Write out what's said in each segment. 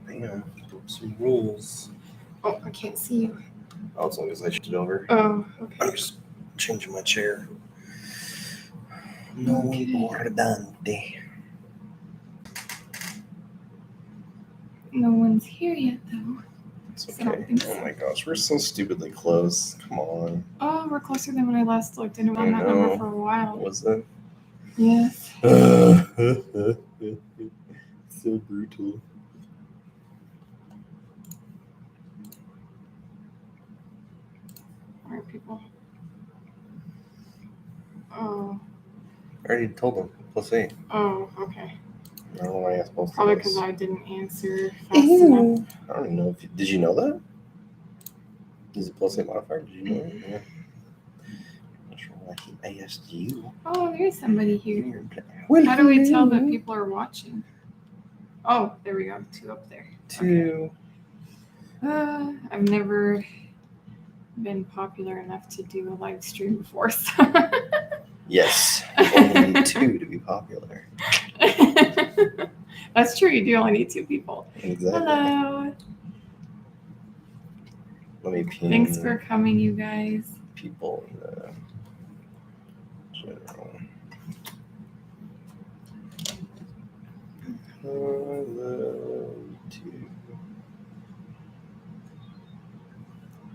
Damn, some rules. Oh, I can't see you. Oh, as long as I shift it over. Oh, okay. I'm just changing my chair. No importante. No one's here yet, though. It's I don't okay. think so. Oh my gosh, we're so stupidly close. Come on. Oh, we're closer than when I last looked, and it was I on that number know. for a while. Was it? Yes. So brutal. All right, people. Oh. I already told them. Plus 8. Oh, okay. I don't know why I supposed to. Probably because I didn't answer fast enough. I don't even know if did you know that? Is it plus 8 modifier? Did you know that? Yeah. Not sure why he asked you. Oh, there's somebody here. Well, how do we tell that people are watching? Oh, there we go. 2 up there. 2. Okay. I've never been popular enough to do a live stream before, so. Yes, you only need 2 to be popular. That's true. You do only need 2 people. Exactly. Hello. Let me pin. Thanks for coming, you guys. People in the general. Hello to.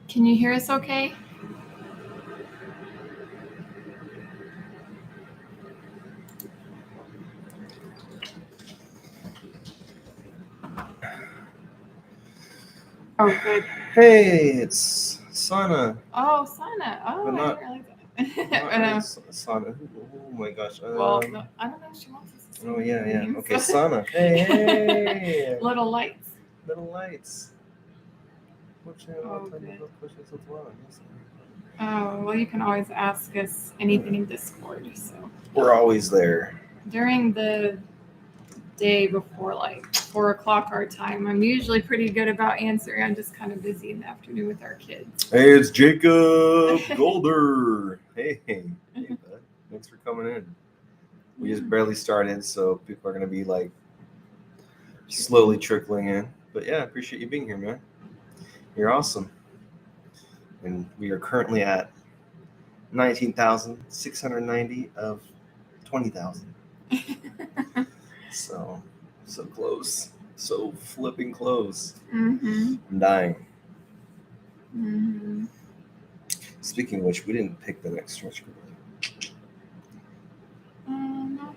Can you hear us okay? Oh, good. Hey, it's Sana. Oh, Sana. Oh, But not- I didn't realize that. Sana. Oh my gosh. Well, no, I don't know if she wants us to say Oh yeah, her yeah. name, Okay, so- Sana. Hey. Little lights. Little lights. Oh, good. Oh, well, you can always ask us anything in Discord. So We're always there. during the day before like 4 o'clock our time, I'm usually pretty good about answering. I'm just kind of busy in the afternoon with our kids. Hey, it's Jacob Golder. Hey, bud. Thanks for coming in. We just barely started, so people are gonna be like slowly trickling in. But yeah, I appreciate you being here, man. You're awesome. And we are currently at 19,690 of 20,000. So close. So flipping close. Mm-hmm. I'm dying. Mm-hmm. Speaking of which, we didn't pick the next stretch group. No.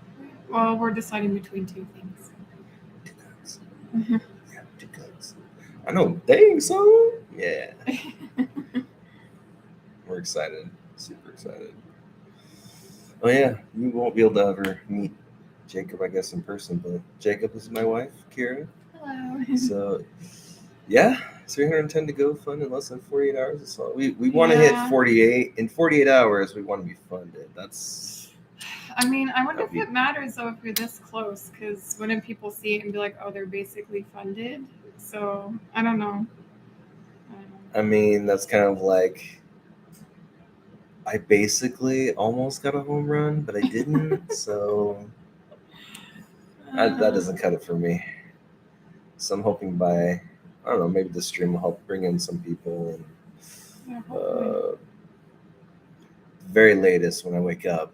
Well, we're deciding between 2 things. 2 guns. Mm-hmm. Yeah, 2 guns. I know. Dang, son. Yeah. We're excited. Super excited. Oh, yeah. You won't be able to ever meet Jacob, I guess, in person, but Jacob is my wife, Kira. Hello. So, yeah, 310 to go, fund in less than 48 hours. So we want to hit 48. In 48 hours, we want to be funded. That's... I mean, I wonder if it matters, though, if you're this close, because wouldn't people see it and be like, oh, they're basically funded? So, I don't know. I mean, that's kind of like... I basically almost got a home run, but I didn't, so... that doesn't cut it for me. So I'm hoping by, I don't know, maybe the stream will help bring in some people. And very latest when I wake up,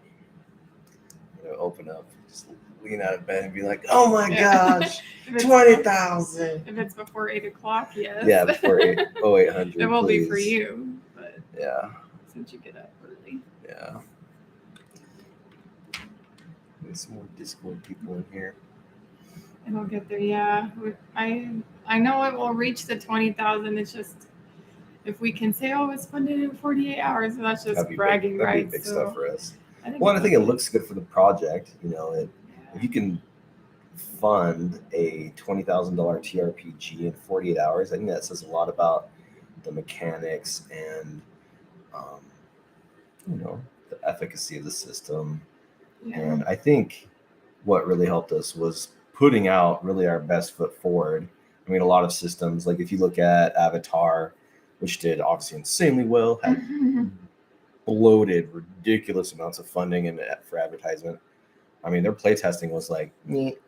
open up, just lean out of bed and be like, oh my gosh, 20,000. If it's before 8 o'clock, yes. Yeah, before 800. It will please. be for you, but yeah, since you get up early. Yeah. Need some more Discord people in here. It'll get there, yeah. I know it will reach the 20,000. It's just if we can say, oh, it's funded in 48 hours, and that's just bragging rights. That'd be big stuff for us. I think it looks good for the project. If you can fund a $20,000 TRPG in 48 hours, I think that says a lot about the mechanics and the efficacy of the system. Yeah. And I think what really helped us was putting out really our best foot forward. I mean, a lot of systems, like if you look at Avatar, which did obviously insanely well, had bloated, ridiculous amounts of funding and for advertisement. I mean, their playtesting was like, neat.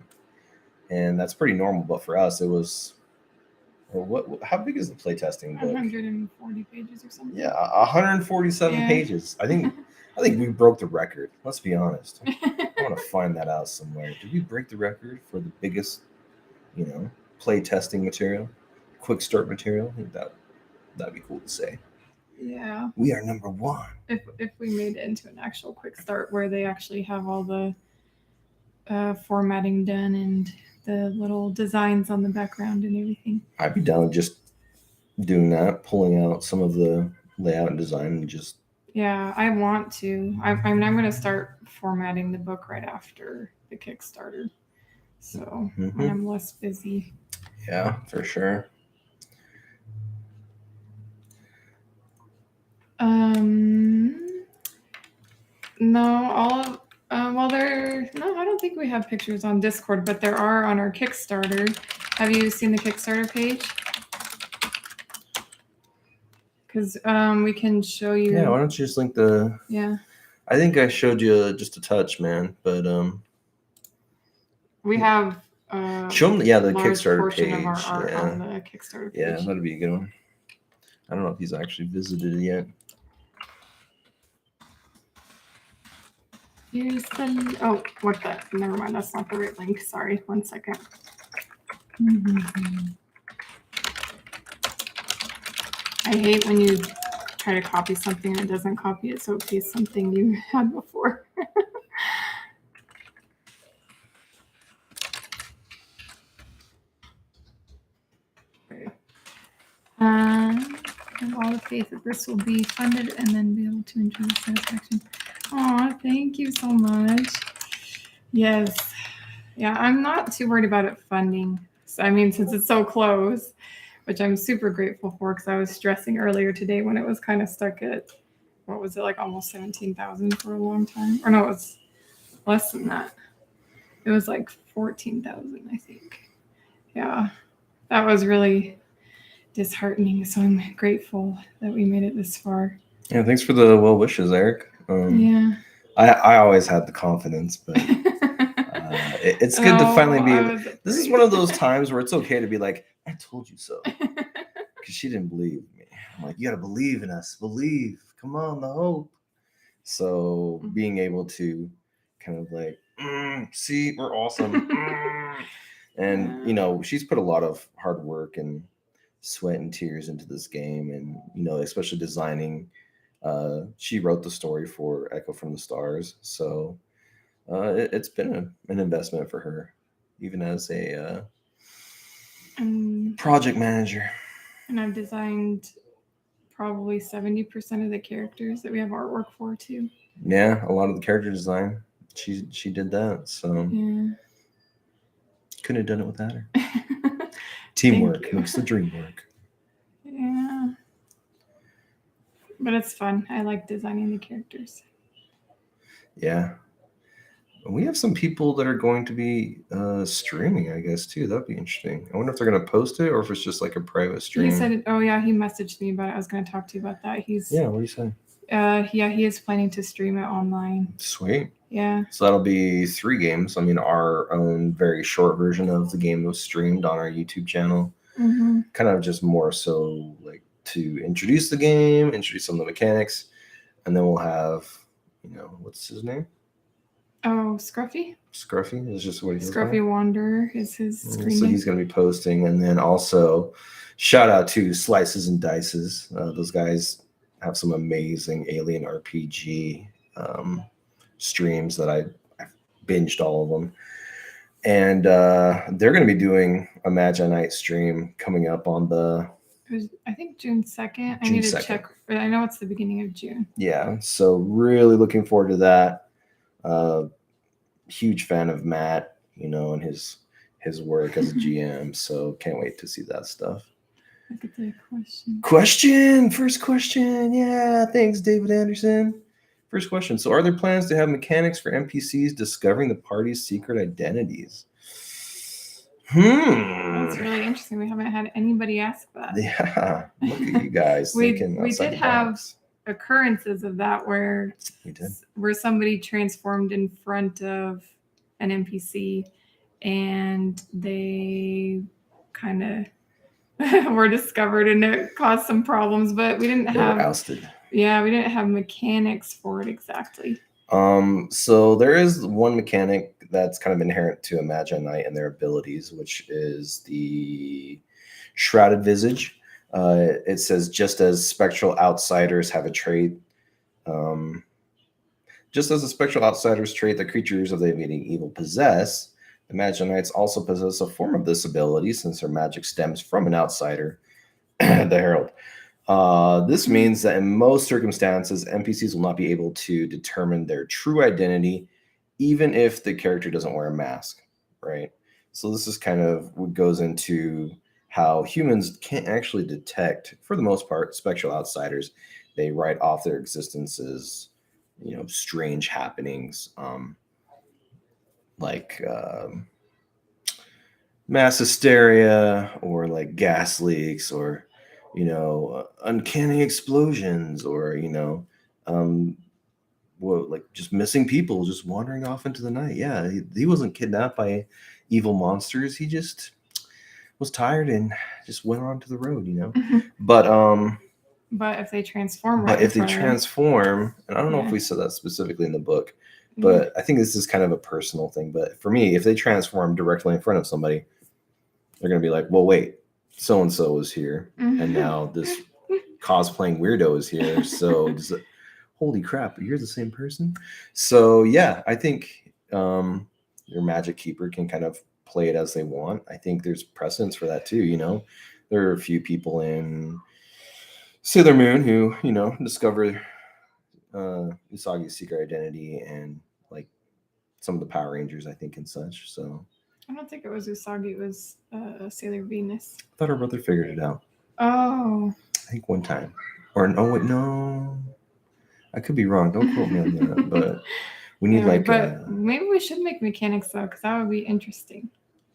And that's pretty normal. But for us, it was Well, how big is the playtesting book? 140 pages or something. Yeah, 147 pages. I think we broke the record. Let's be honest. I want to find that out somewhere. Did we break the record for the biggest, play testing material, quick start material? I think that'd be cool to say. Yeah. We are number one. If we made it into an actual quick start where they actually have all the formatting done and the little designs on the background and everything. I'd be down just doing that, pulling out some of the layout and design and just. Yeah, I want to. I'm going to start formatting the book right after the Kickstarter. So when I'm less busy. Yeah, for sure. No, I don't think we have pictures on Discord, but there are on our Kickstarter. Have you seen the Kickstarter page? Because we can show you. Yeah, why don't you just link the? Yeah. I think I showed you just a touch, man, but we have. Show them, the Kickstarter portion page. Of our art on the Kickstarter page. Yeah, that'd be a good one. I don't know if he's actually visited it yet. Here's the. Oh, what the? Never mind. That's not the right link. Sorry. 1 second. Mm-hmm. I hate when you try to copy something and it doesn't copy it, so it pastes something you had before. I have all the faith that this will be funded and then be able to enjoy the satisfaction. Oh, thank you so much. Yes. Yeah, I'm not too worried about it funding. So, I mean, since it's so close, which I'm super grateful for because I was stressing earlier today when it was kind of stuck at, what was it, like almost 17,000 for a long time? Or no, it was less than that. It was like 14,000, I think. Yeah, that was really disheartening. So I'm grateful that we made it this far. Yeah, thanks for the well wishes, Eric. Yeah. I always had the confidence, but it's good to finally be. This is one of those times where it's okay to be like, I told you so. Because she didn't believe me. I'm like, you got to believe in us. Believe. Come on, the hope. So being able to kind of like, see, we're awesome. And, she's put a lot of hard work and sweat and tears into this game. And, especially designing. She wrote the story for Echo from the Stars. So it's been an investment for her, even as a project manager. And I've designed probably 70% of the characters that we have artwork for too. Yeah, a lot of the character design. She did that. So yeah. Couldn't have done it without her. Teamwork makes the dream work. Yeah. But it's fun. I like designing the characters. Yeah. We have some people that are going to be streaming, I guess, too. That'd be interesting. I wonder if they're going to post it or if it's just like a private stream. He said, he messaged me about it. I was going to talk to you about that. Yeah, what do you say? He is planning to stream it online. Sweet. Yeah. So that'll be 3 games. I mean, our own very short version of the game was streamed on our YouTube channel. Mm-hmm. Kind of just more so like to introduce the game, introduce some of the mechanics, and then we'll have, what's his name? Oh, Scruffy? Scruffy is just what he's Scruffy Wanderer is his screen name. So he's going to be posting. And then also shout out to Slices and Dices. Those guys have some amazing Alien RPG streams that I binged all of them. And they're going to be doing a Magi-Knights stream coming up on I think June 2nd. I need to check. I know it's the beginning of June. Yeah. So really looking forward to that. Huge fan of Matt, and his work as a GM. So can't wait to see that stuff. Look at the First question. Yeah. Thanks, David Anderson. First question. So are there plans to have mechanics for NPCs discovering the party's secret identities? That's really interesting. We haven't had anybody ask that. Yeah. Look at you guys thinking we outside did the box. Have occurrences of that where somebody transformed in front of an NPC and they kind of were discovered, and it caused some problems. But we didn't They were have ousted. Yeah, we didn't have mechanics for it exactly. So there is one mechanic that's kind of inherent to a Magi-Knight and their abilities, which is the Shrouded Visage. It says, just as spectral outsiders have a trait, just as the spectral outsiders trait that creatures of the invading evil possess, the Magi-Knights also possess a form of this ability since their magic stems from an outsider, the Herald. This means that in most circumstances, NPCs will not be able to determine their true identity, even if the character doesn't wear a mask, right? So this is kind of what goes into how humans can't actually detect, for the most part, spectral outsiders. They write off their existence as, strange happenings, like mass hysteria or like gas leaks or uncanny explosions or like just missing people just wandering off into the night. Yeah, he wasn't kidnapped by evil monsters. He just was tired and just went on to the road, but if they transform and I don't know if we said that specifically in the book, but I think this is kind of a personal thing. But for me, if they transform directly in front of somebody, they're going to be like, well, wait, so-and-so was here. And now this cosplaying weirdo is here. So holy crap, you're the same person. So yeah, I think your Magic Keeper can kind of play it as they want. I think there's precedence for that too. There are a few people in Sailor Moon who, discover Usagi's secret identity and like some of the Power Rangers, I think, and such. So I don't think it was Usagi. It was Sailor Venus. I thought her brother figured it out. Oh. I think one time. Or no. I could be wrong. Don't quote me on that. But we need But maybe we should make mechanics though, because that would be interesting.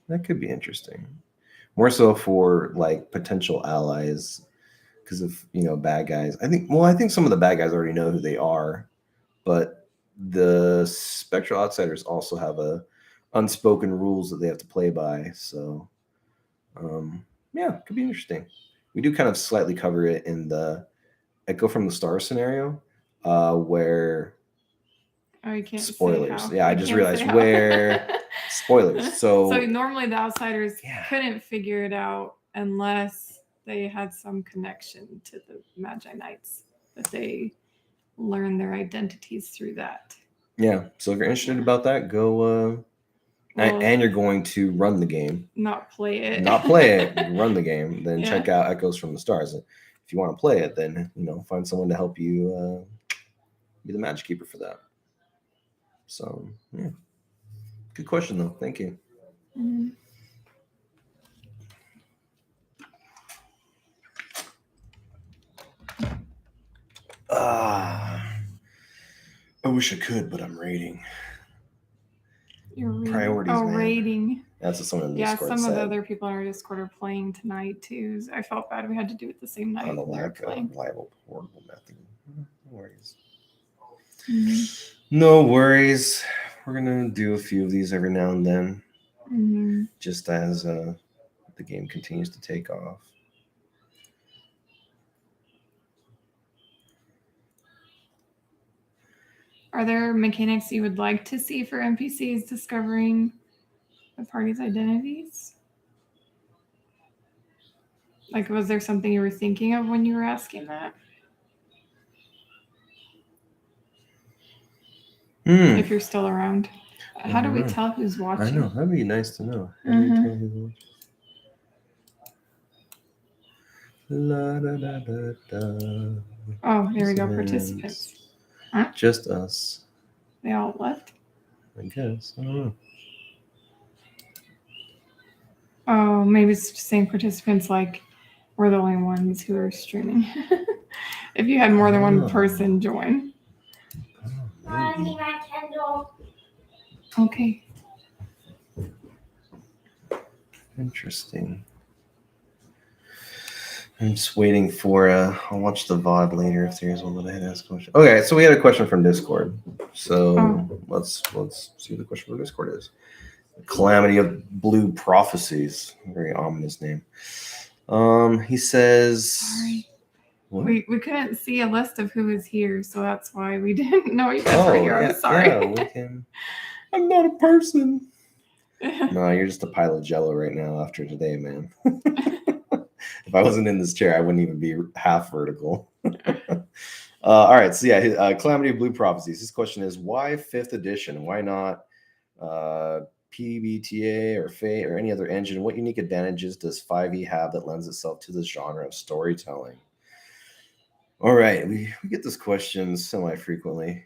That could be interesting. More so for like potential allies, because of bad guys. I think some of the bad guys already know who they are, but the spectral outsiders also have a unspoken rules that they have to play by. So yeah, it could be interesting. We do kind of slightly cover it in the Echo from the Stars scenario, where you can't spoilers. Say how. Yeah, I just realized where spoilers. So normally the outsiders couldn't figure it out unless they had some connection to the Magi-Knights, that they learn their identities through that. Yeah, so if you're interested about that, go and you're going to run the game. Not play it. Run the game. Then check out Echoes from the Stars. If you want to play it, then find someone to help you be the Magic Keeper for that. So yeah, good question though. Thank you. Mm-hmm. I wish I could, but I'm raiding. You're reading. Priorities, man. Raiding. That's what someone in the Discord some said. of the other people in our Discord are playing tonight too. I felt bad we had to do it the same night. On a lack of reliable portable method. No worries. Mm-hmm. No worries. We're gonna do a few of these every now and then, just as the game continues to take off. Are there mechanics you would like to see for NPCs discovering the party's identities? Like, was there something you were thinking of when you were asking that? If you're still around. How do we tell who's watching? I know. That'd be nice to know. Oh, there we go. Participants. Huh? Just us. They all left? I guess. I don't know. Oh, maybe it's just saying participants like we're the only ones who are streaming. If you had more than one person join. I need my Kindle. Okay. Interesting. I'm just waiting for I'll watch the VOD later if there's one that I had asked a question. Okay, so we had a question from Discord. So let's see what the question from Discord is. The Calamity of Blue Prophecies. Very ominous name. He says. Sorry. What? We couldn't see a list of who was here, so that's why we didn't know you guys were here. I'm sorry. Yeah, we can. I'm not a person. No, you're just a pile of jello right now after today, man. If I wasn't in this chair, I wouldn't even be half vertical. All right, so yeah, Calamity of Blue Prophecies. His question is, why 5th edition? Why not PBTA or Fate or any other engine? What unique advantages does 5e have that lends itself to this genre of storytelling? All right, we get this question semi-frequently.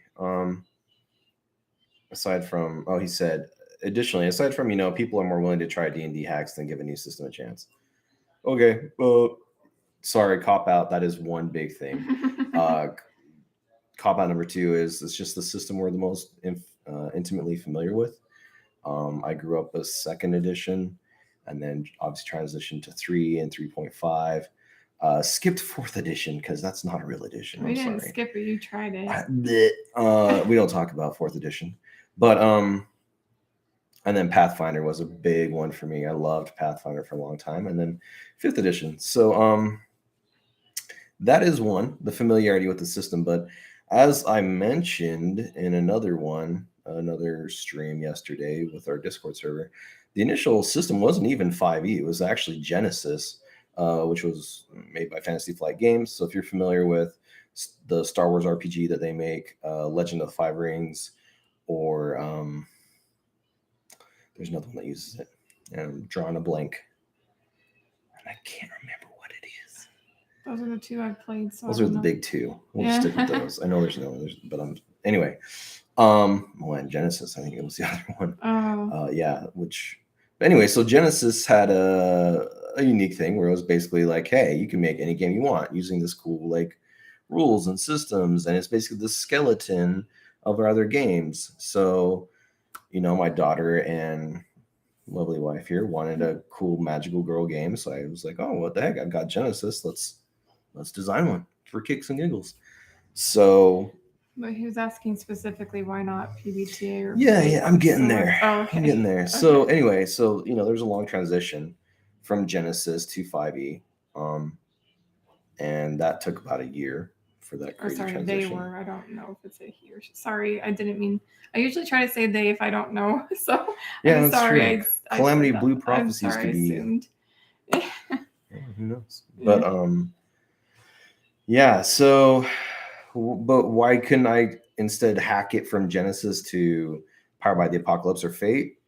Aside from, he said, additionally, aside from, people are more willing to try D&D hacks than give a new system a chance. Okay, well, sorry, cop out. That is one big thing. Cop out number 2 is it's just the system we're the most intimately familiar with. I grew up with 2nd edition, and then obviously transitioned to 3 and 3.5. Skipped 4th edition because that's not a real edition. We didn't skip it. You tried it. We don't talk about 4th edition, but and then Pathfinder was a big one for me. I loved Pathfinder for a long time, and then 5th edition. So that is one, the familiarity with the system. But as I mentioned in another stream yesterday with our Discord server, the initial system wasn't even 5e. It was actually Genesis, which was made by Fantasy Flight Games. So if you're familiar with the Star Wars RPG that they make, Legend of the Five Rings, or there's another one that uses it. And I'm drawing a blank. And I can't remember what it is. Those are the 2 I've played. So those are the big 2. We'll stick with those. I know there's no others, but anyway. And Genesis, I think it was the other one. But anyway, so Genesis had a unique thing where it was basically like, hey, you can make any game you want using this cool like rules and systems, and it's basically the skeleton of our other games. So, my daughter and lovely wife here wanted a cool magical girl game, so I was like, oh, what the heck? I've got Genesis. Let's design one for kicks and giggles. So. But he was asking specifically why not PBTA or Yeah, I'm getting there. Oh, okay. I'm getting there. Okay. So anyway, there's a long transition from Genesis to 5e, and that took about a year for that crazy transition. They were. I don't know if it's a he or she. Sorry, I didn't mean. I usually try to say they if I don't know. So yeah, I'm that's sorry. True. Calamity Blue Prophecies could be. Who knows? Yeah. But yeah. So. But why couldn't I instead hack it from Genesis to Powered by the Apocalypse or Fate?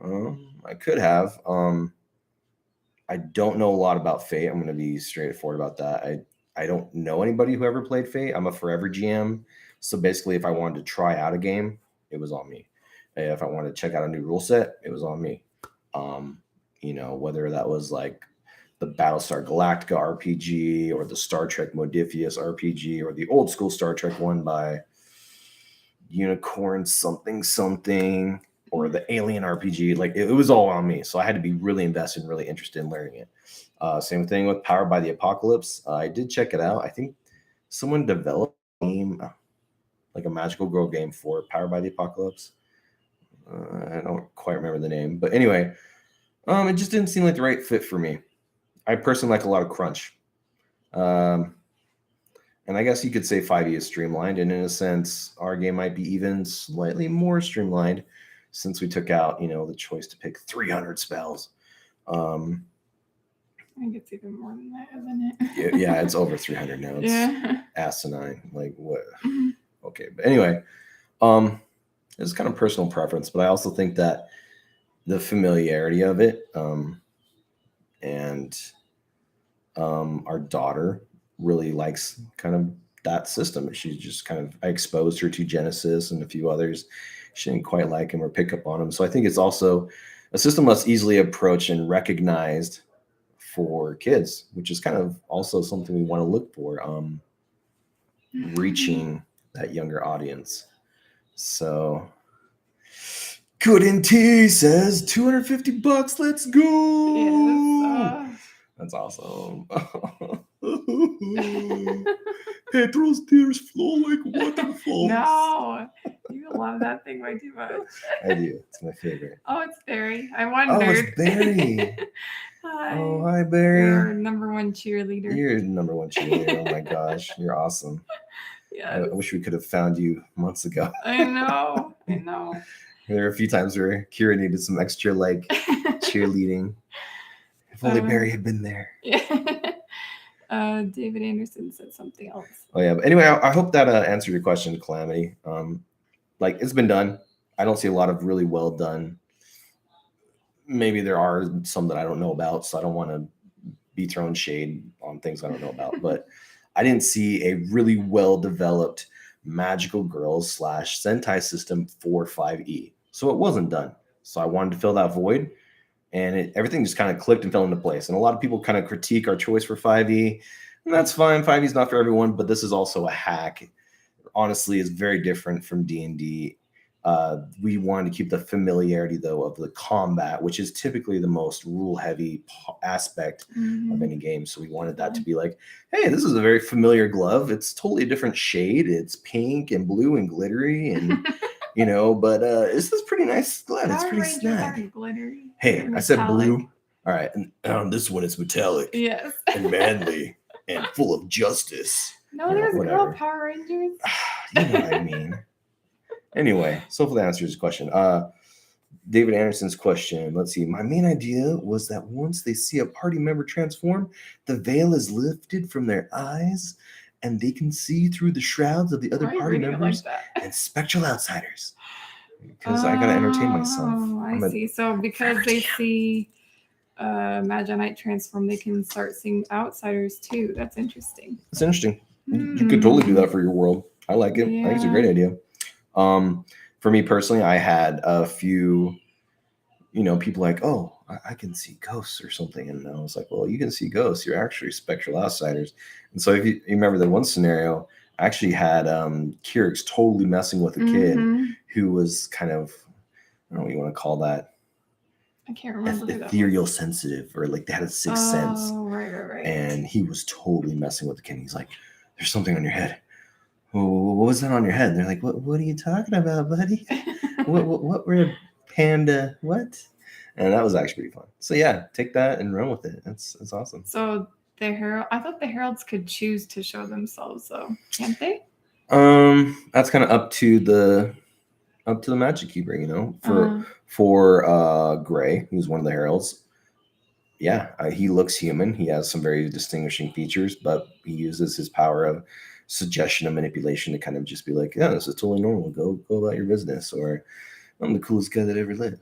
I could have. I don't know a lot about Fate. I'm going to be straightforward about that. I don't know anybody who ever played Fate. I'm a forever GM. So basically, if I wanted to try out a game, it was on me. If I wanted to check out a new rule set, it was on me. Whether that was like the Battlestar Galactica RPG or the Star Trek Modiphius RPG or the old school Star Trek one by Unicorn something or the Alien RPG. Like it was all on me. So I had to be really invested and really interested in learning it. Same thing with Powered by the Apocalypse. I did check it out. I think someone developed a game, like a magical girl game for Powered by the Apocalypse. I don't quite remember the name. But anyway, it just didn't seem like the right fit for me. I personally like a lot of crunch. And I guess you could say 5e is streamlined. And in a sense, our game might be even slightly more streamlined since we took out, the choice to pick 300 spells. I think it's even more than that, isn't it? Yeah, it's over 300 now. It's asinine. Like what? Mm-hmm. Okay. But anyway, it's kind of personal preference, but I also think that the familiarity of it, and our daughter really likes kind of that system. She just I exposed her to Genesis and a few others. She didn't quite like him or pick up on him. So I think it's also a system that's easily approached and recognized for kids, which is kind of also something we want to look for, reaching that younger audience. So Couldn't T says $250. Let's go. Yes, that's awesome. Pedro's tears flow like waterfalls. No, you love that thing way too much. I do. It's my favorite. Oh, it's Barry. I wondered. Oh, it's Barry. Hi. Oh, hi, You're Barry. our number one cheerleader. You're number one cheerleader. Oh my gosh, you're awesome. Yes. I wish we could have found you months ago. I know. There were a few times where Kira needed some extra like cheerleading. If only Barry had been there. Yeah. David Anderson said something else. Oh yeah. But anyway, I hope that answered your question, Calamity. Like it's been done. I don't see a lot of really well done. Maybe there are some that I don't know about, so I don't want to be thrown shade on things I don't know about. But I didn't see a really well developed magical girls / Sentai system for 5e. So it wasn't done. So I wanted to fill that void, and everything just kind of clicked and fell into place. And a lot of people kind of critique our choice for 5e, and that's fine. 5e is not for everyone, but this is also a hack. Honestly, is very different from D&D. We wanted to keep the familiarity, though, of the combat, which is typically the most rule-heavy aspect of any game. So we wanted that to be like, hey, this is a very familiar glove. It's totally a different shade. It's pink and blue and glittery, and but this is pretty nice glove. It's pretty snug. Glittery. Hey, I said blue. All right, and on this one, it's metallic. Yes. And manly and full of justice. No, there's girl Power Rangers. You know what I mean. Anyway, so hopefully that answers your question. David Anderson's question. Let's see. My main idea was that once they see a party member transform, the veil is lifted from their eyes and they can see through the shrouds of the other party members and spectral outsiders. Because I gotta entertain myself. Oh, I see. So because they see Magi-Knight transform, they can start seeing outsiders too. That's interesting. It's interesting. You could totally do that for your world. I like it. I think it's a great idea. For me personally, I had a few, people like, oh, I can see ghosts or something. And I was like, well, you can see ghosts. You're actually spectral outsiders. And so if you remember the one scenario, I actually had Kyrix totally messing with a kid who was kind of, I don't know what you want to call that. I can't remember. Ethereal sensitive, or like they had a sixth sense. Oh, right. And he was totally messing with the kid. He's like, there's something on your head. What was that on your head? And they're like, what are you talking about, buddy? what were a panda? What? And that was actually pretty fun. So yeah, take that and run with it. It's awesome. So I thought the heralds could choose to show themselves, though, can't they? That's kind of up to the magic keeper, for Gray, who's one of the heralds. Yeah, he looks human. He has some very distinguishing features, but he uses his power of suggestion and manipulation to kind of just be like, yeah, this is totally normal. Go about your business, or I'm the coolest guy that ever lived.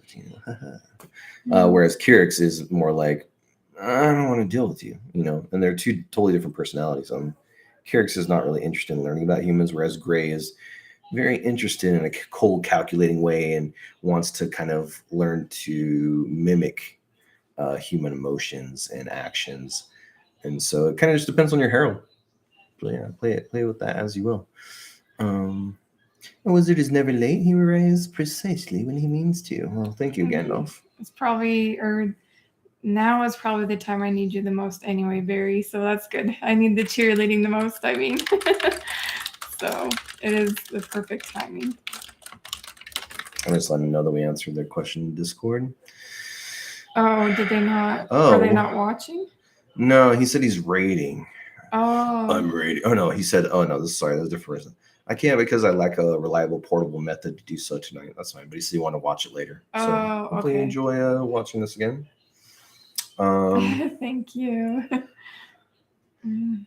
Whereas Kyrix is more like, I don't want to deal with you, and they're two totally different personalities. Kyrix is not really interested in learning about humans, whereas Gray is very interested in a cold, calculating way and wants to kind of learn to mimic human emotions and actions. And so it kind of just depends on your herald. So yeah, play with that as you will. A wizard is never late. He arrives precisely when he means to. Well, thank you, Gandalf. It's probably, now is probably the time I need you the most anyway, Barry. So that's good. I need the cheerleading the most, I mean. So it is the perfect timing. I'm just letting them know that we answered their question in Discord. Oh, did they not? Oh. Are they not watching? No, he said he's rating. Oh. I'm rating. Oh, no, he said, oh, no, that's a different reason. I can't because I lack a reliable portable method to do so tonight. That's fine. But he said you want to watch it later. So hopefully you enjoy watching this again. Thank you.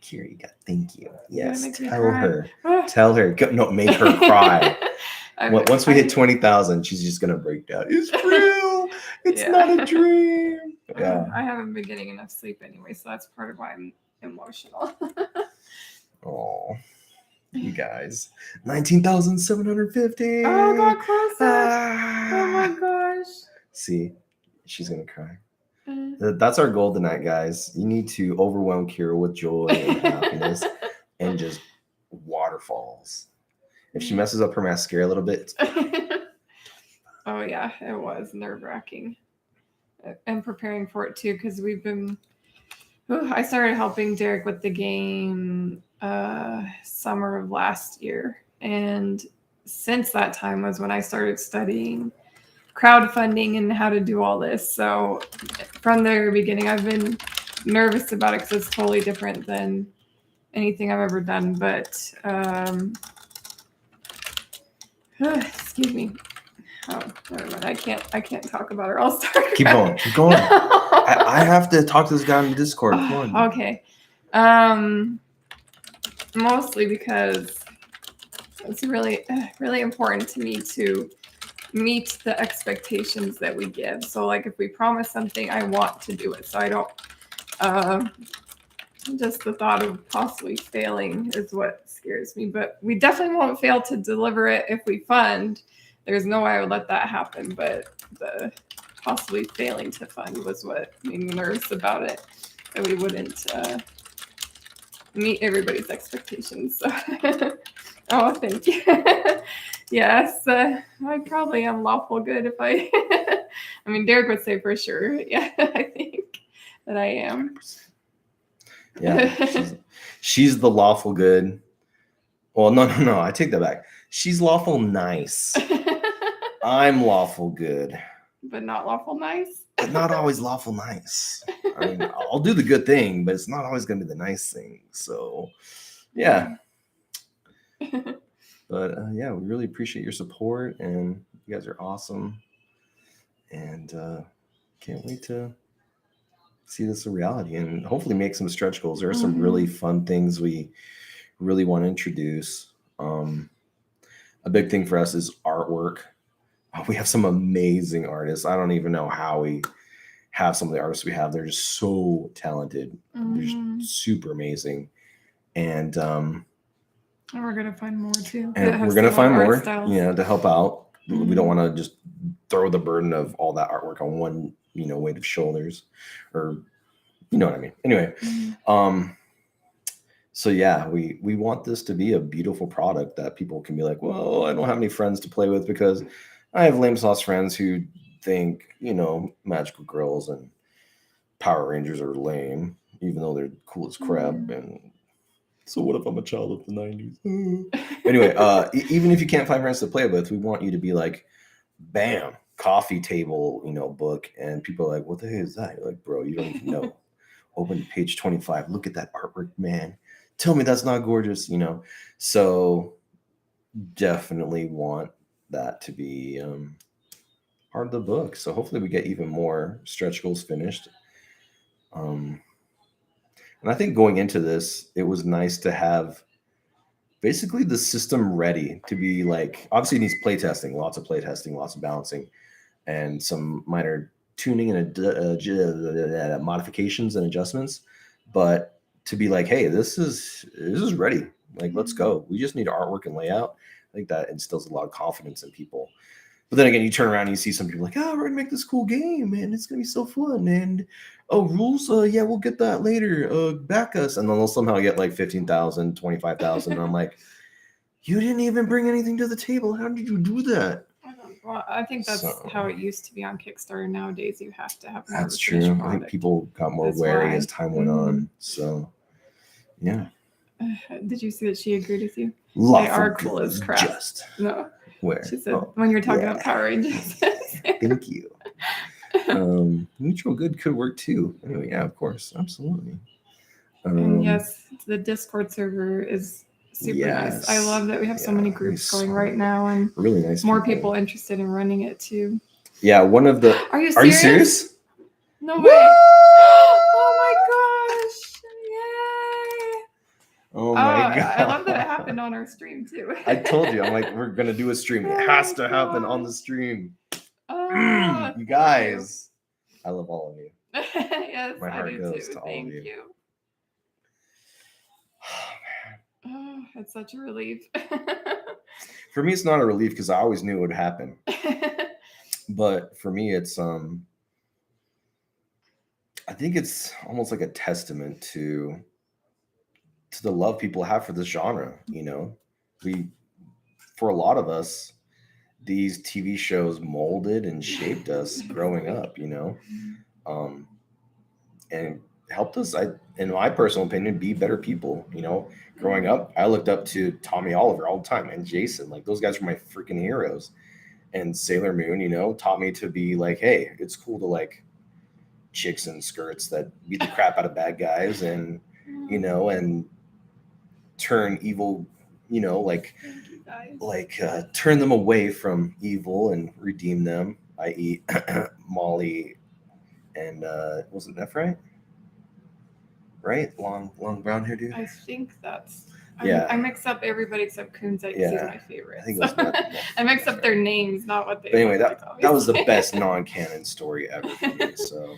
Kiri, thank you. Yes, tell her. Tell her. No, make her cry. Once we hit 20,000, she's just going to break down. It's real. It's not a dream. Yeah. I haven't been getting enough sleep anyway, so that's part of why I'm emotional. Oh, you guys. 19,750. Oh, got closer. Oh my gosh. See, she's going to cry. That's our goal tonight, guys. You need to overwhelm Kira with joy and happiness and just waterfalls. If she messes up her mascara a little bit. Oh, yeah, it was nerve-wracking. And preparing for it, too, because I started helping Derek with the game summer of last year. And since that time was when I started studying crowdfunding and how to do all this. So from the very beginning, I've been nervous about it because it's totally different than anything I've ever done. But excuse me. Oh, never mind. I can't talk about it. I'll start. Keep going. Keep going. I have to talk to this guy on Discord. Come on. Okay. Mostly because it's really important to me to meet the expectations that we give. So like if we promise something, I want to do it. So I don't just the thought of possibly failing is what scares me. But we definitely won't fail to deliver it if we fund. There's no way I would let that happen. But the possibly failing to fund was what made me nervous about it. That we wouldn't meet everybody's expectations. So oh, thank you. Yes, I probably am lawful good if I. I mean, Derek would say for sure. Yeah, I think that I am. Yeah, she's the lawful good. Well, no, I take that back. She's lawful nice. I'm lawful good. But not lawful nice? But not always lawful nice. I mean, I'll do the good thing, but it's not always going to be the nice thing. So, yeah. But, yeah, we really appreciate your support, and you guys are awesome. And can't wait to see this a reality and hopefully make some stretch goals. There are some really fun things we really want to introduce. A big thing for us is artwork. We have some amazing artists. I don't even know how we have some of the artists we have. They're just so talented. They're just super amazing. And we're going to find more too. And we're going to find more, to help out. We don't want to just throw the burden of all that artwork on one, weight of shoulders, or you know what I mean. Anyway, so yeah, we want this to be a beautiful product that people can be like, well, I don't have any friends to play with because I have lame sauce friends who think, magical girls and Power Rangers are lame, even though they're cool as crap. And so what if I'm a child of the 90s? Anyway, even if you can't find friends to play with, we want you to be like, bam, coffee table, book. And people are like, what the heck is that? You're like, bro, you don't even know. Open page 25. Look at that artwork, man. Tell me that's not gorgeous, So definitely want that to be part of the book. So hopefully we get even more stretch goals finished. And I think going into this, it was nice to have basically the system ready to be like, obviously it needs playtesting, lots of playtesting, lots of balancing, and some minor tuning and modifications and adjustments. But to be like, hey, this is ready. Like, let's go. We just need artwork and layout. I think that instills a lot of confidence in people. But then again, you turn around and you see some people like, oh, we're gonna make this cool game, and it's gonna be so fun. And rules, yeah, we'll get that later. Back us, and then they'll somehow get like 15,000, 25,000. And I'm like, you didn't even bring anything to the table. How did you do that? Well, I think that's how it used to be on Kickstarter. Nowadays, you have to have. That's true. I think people got more wary as time went on. So, yeah. Did you see that she agreed with you? Lawful they are cool as crap. No. Where? She said when you're talking about Power Rangers. Thank you. Mutual good could work too. Anyway, yeah, of course, absolutely. And yes, the Discord server is super nice. I love that we have so many groups going right now, and really nice. More people interested in running it too. Yeah, one of the. Are you serious? No way! Oh my gosh! Yay! Oh my god! I love that it happened on our stream too. I told you, I'm like, we're gonna do a stream. It has to happen on the stream. You guys, I love all of you. Yes, my heart goes too. to all Thank of you. Oh, it's such a relief. For me, it's not a relief because I always knew it would happen. But for me, it's I think it's almost like a testament to the love people have for this genre. For a lot of us, these TV shows molded and shaped us growing up, and helped us, in my personal opinion, be better people. Growing up, I looked up to Tommy Oliver all the time and Jason. Like, those guys were my freaking heroes. And Sailor Moon, you know, taught me to be like, hey, it's cool to like chicks in skirts that beat the crap out of bad guys and, you know, and turn evil, you know, like turn them away from evil and redeem them, i.e. Molly and wasn't that right? Long brown hair dude. I think that's. Yeah. I mix up everybody except Kunzite because he's my favorite. I think it was I mix up their names, not what they. But anyway, look that was the best non-canon story ever for me. So,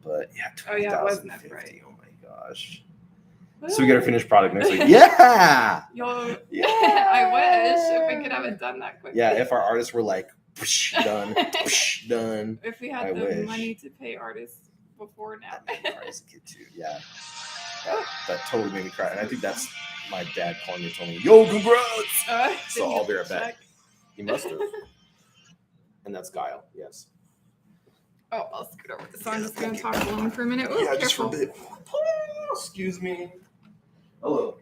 but yeah, 2050. Right. Oh my gosh. So we get our finished product next week. Yeah. Yo, Yeah. I wish if we could have it done that quickly. Yeah, if our artists were like done, done. If we had money to pay artists before now. Yeah. That totally made me cry. And I think that's my dad calling me, told me, yo, congrats. So I'll be right back. He must have. And that's Guile, yes. Oh, I'll scoot over. So I'm just going to talk alone for a minute. Ooh, yeah, careful. just for a bit. Excuse me. Hello.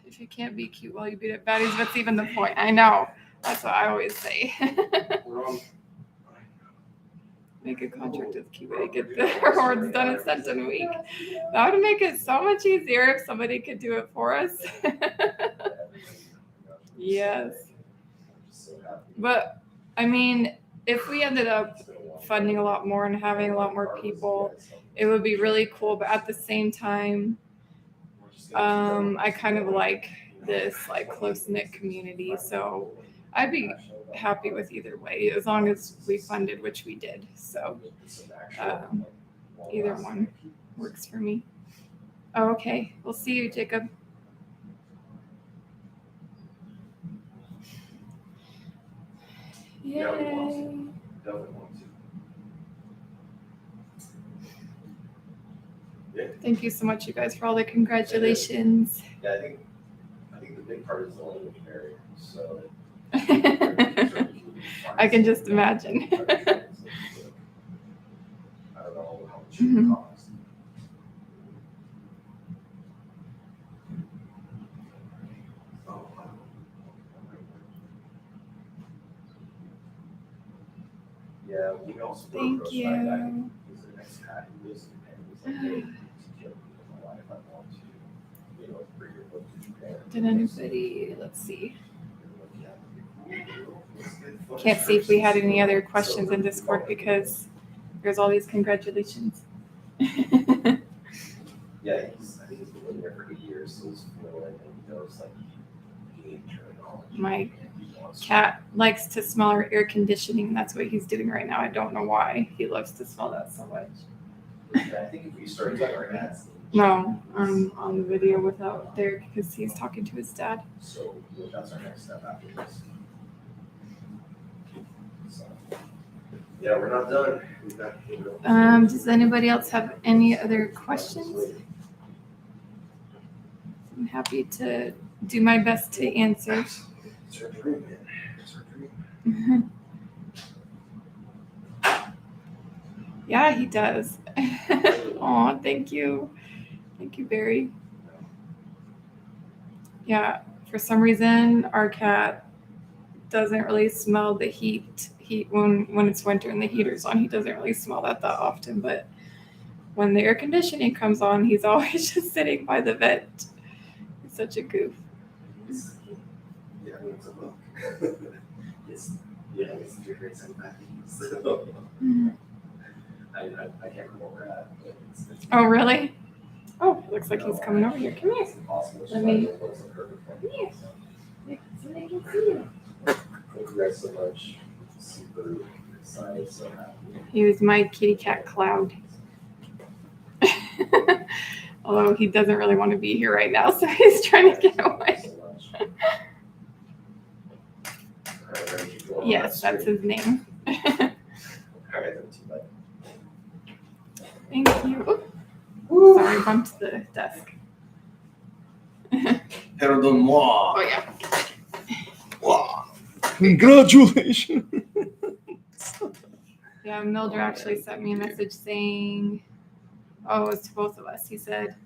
If you can't be cute while you beat up baddies, what's even the point? I know. That's what I always say. Make a contract with Cuba to get the rewards done and sent in a week. That would make it so much easier if somebody could do it for us. Yes. But, I mean, if we ended up funding a lot more and having a lot more people, it would be really cool. But at the same time, I kind of like this like close-knit community. So I'd be happy with either way as long as we funded, which we did. So either one works for me. Oh, okay. We'll see you, Jacob. Yay. Thank you so much, you guys, for all the congratulations. Yeah, I think the big part is the language barrier. So I can just imagine. I don't know how much it costs. Yeah, we also thank you. Did anybody, let's see. Can't see if we had any other questions in Discord because there's all these congratulations. Yeah, I think he's been living there for 8 years, so he's fluent and he knows like my cat likes to smell our air conditioning. That's what he's doing right now. I don't know why he loves to smell that so much. I think if we started doing our ads. No, I'm on the video without Derek because he's talking to his dad. So that's our next step after this. So, yeah, we're not done. Does anybody else have any other questions? I'm happy to do my best to answer. It's our dream, man. It's our dream. Yeah, he does. Oh, thank you. Thank you, Barry. Yeah, for some reason, our cat doesn't really smell the heat when it's winter and the heater's on. He doesn't really smell that often, but when the air conditioning comes on, he's always just sitting by the vent. He's such a goof. Yeah, it's a book. It's different sometimes. I can't remember that. Oh, really? Oh, it looks like he's coming over here. Come here. Let me. Come here. So they can see you. Thank you guys so much. Super excited, so happy. He was my kitty cat Cloud. Although he doesn't really want to be here right now, so he's trying to get away. Yes, that's his name. Thank you. Ooh. Sorry, bumped the desk. Pardon-moi. Oh, yeah. Wow. Congratulations. Yeah, Mildred actually sent me a message saying, oh, it was to both of us. He said,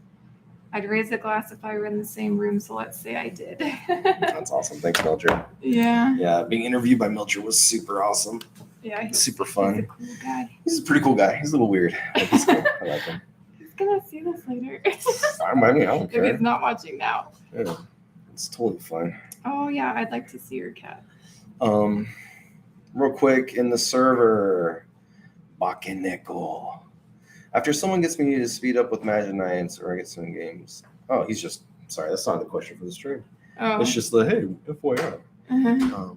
I'd raise a glass if I were in the same room, so let's say I did. That's awesome. Thanks, Mildred. Yeah. Yeah, being interviewed by Mildred was super awesome. Yeah. Super He's fun. a cool guy. He's a pretty cool guy. He's a little weird. But he's cool. I like him. He's gonna see this later. I mean, I don't If care. he's not watching now. Yeah, it's totally fine. Oh yeah, I'd like to see your cat. Real quick in the server, Bakeneko. After someone gets me to speed up with Magi-Knights or I get some games. Oh, he's just sorry. That's not the question for the stream. Oh. It's just the hey, FYI. Uh-huh.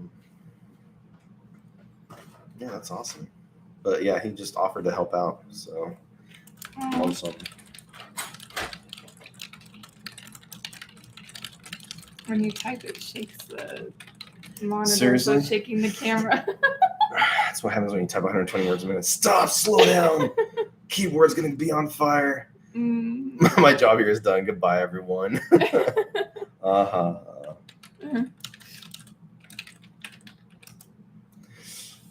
Yeah, that's awesome. But yeah, he just offered to help out. So Oh. awesome. When you type, it shakes the monitor. Seriously? So shaking the camera. That's what happens when you type 120 words a minute. Stop, slow down. Keyboard's gonna be on fire. My job here is done. Goodbye, everyone. Uh-huh.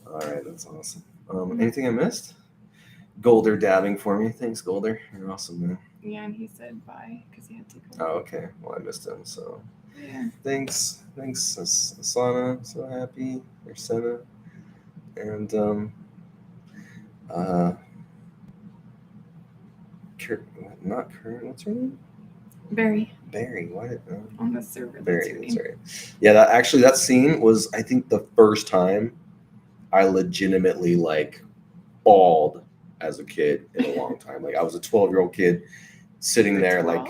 All right, that's awesome. Anything I missed? Golder dabbing for me. Thanks, Golder. You're awesome, man. Yeah, and he said bye because he had to go. Oh, okay. Well, I missed him, so Yeah. thanks, Asana. So happy. Or Senna. And not Kurt. What's her name? Barry Barry. Why did on the server. Barry? That's That's her name. right. Yeah, that scene was, I think, the first time I legitimately bawled as a kid in a long time. Like I was a 12-year-old kid sitting there 12?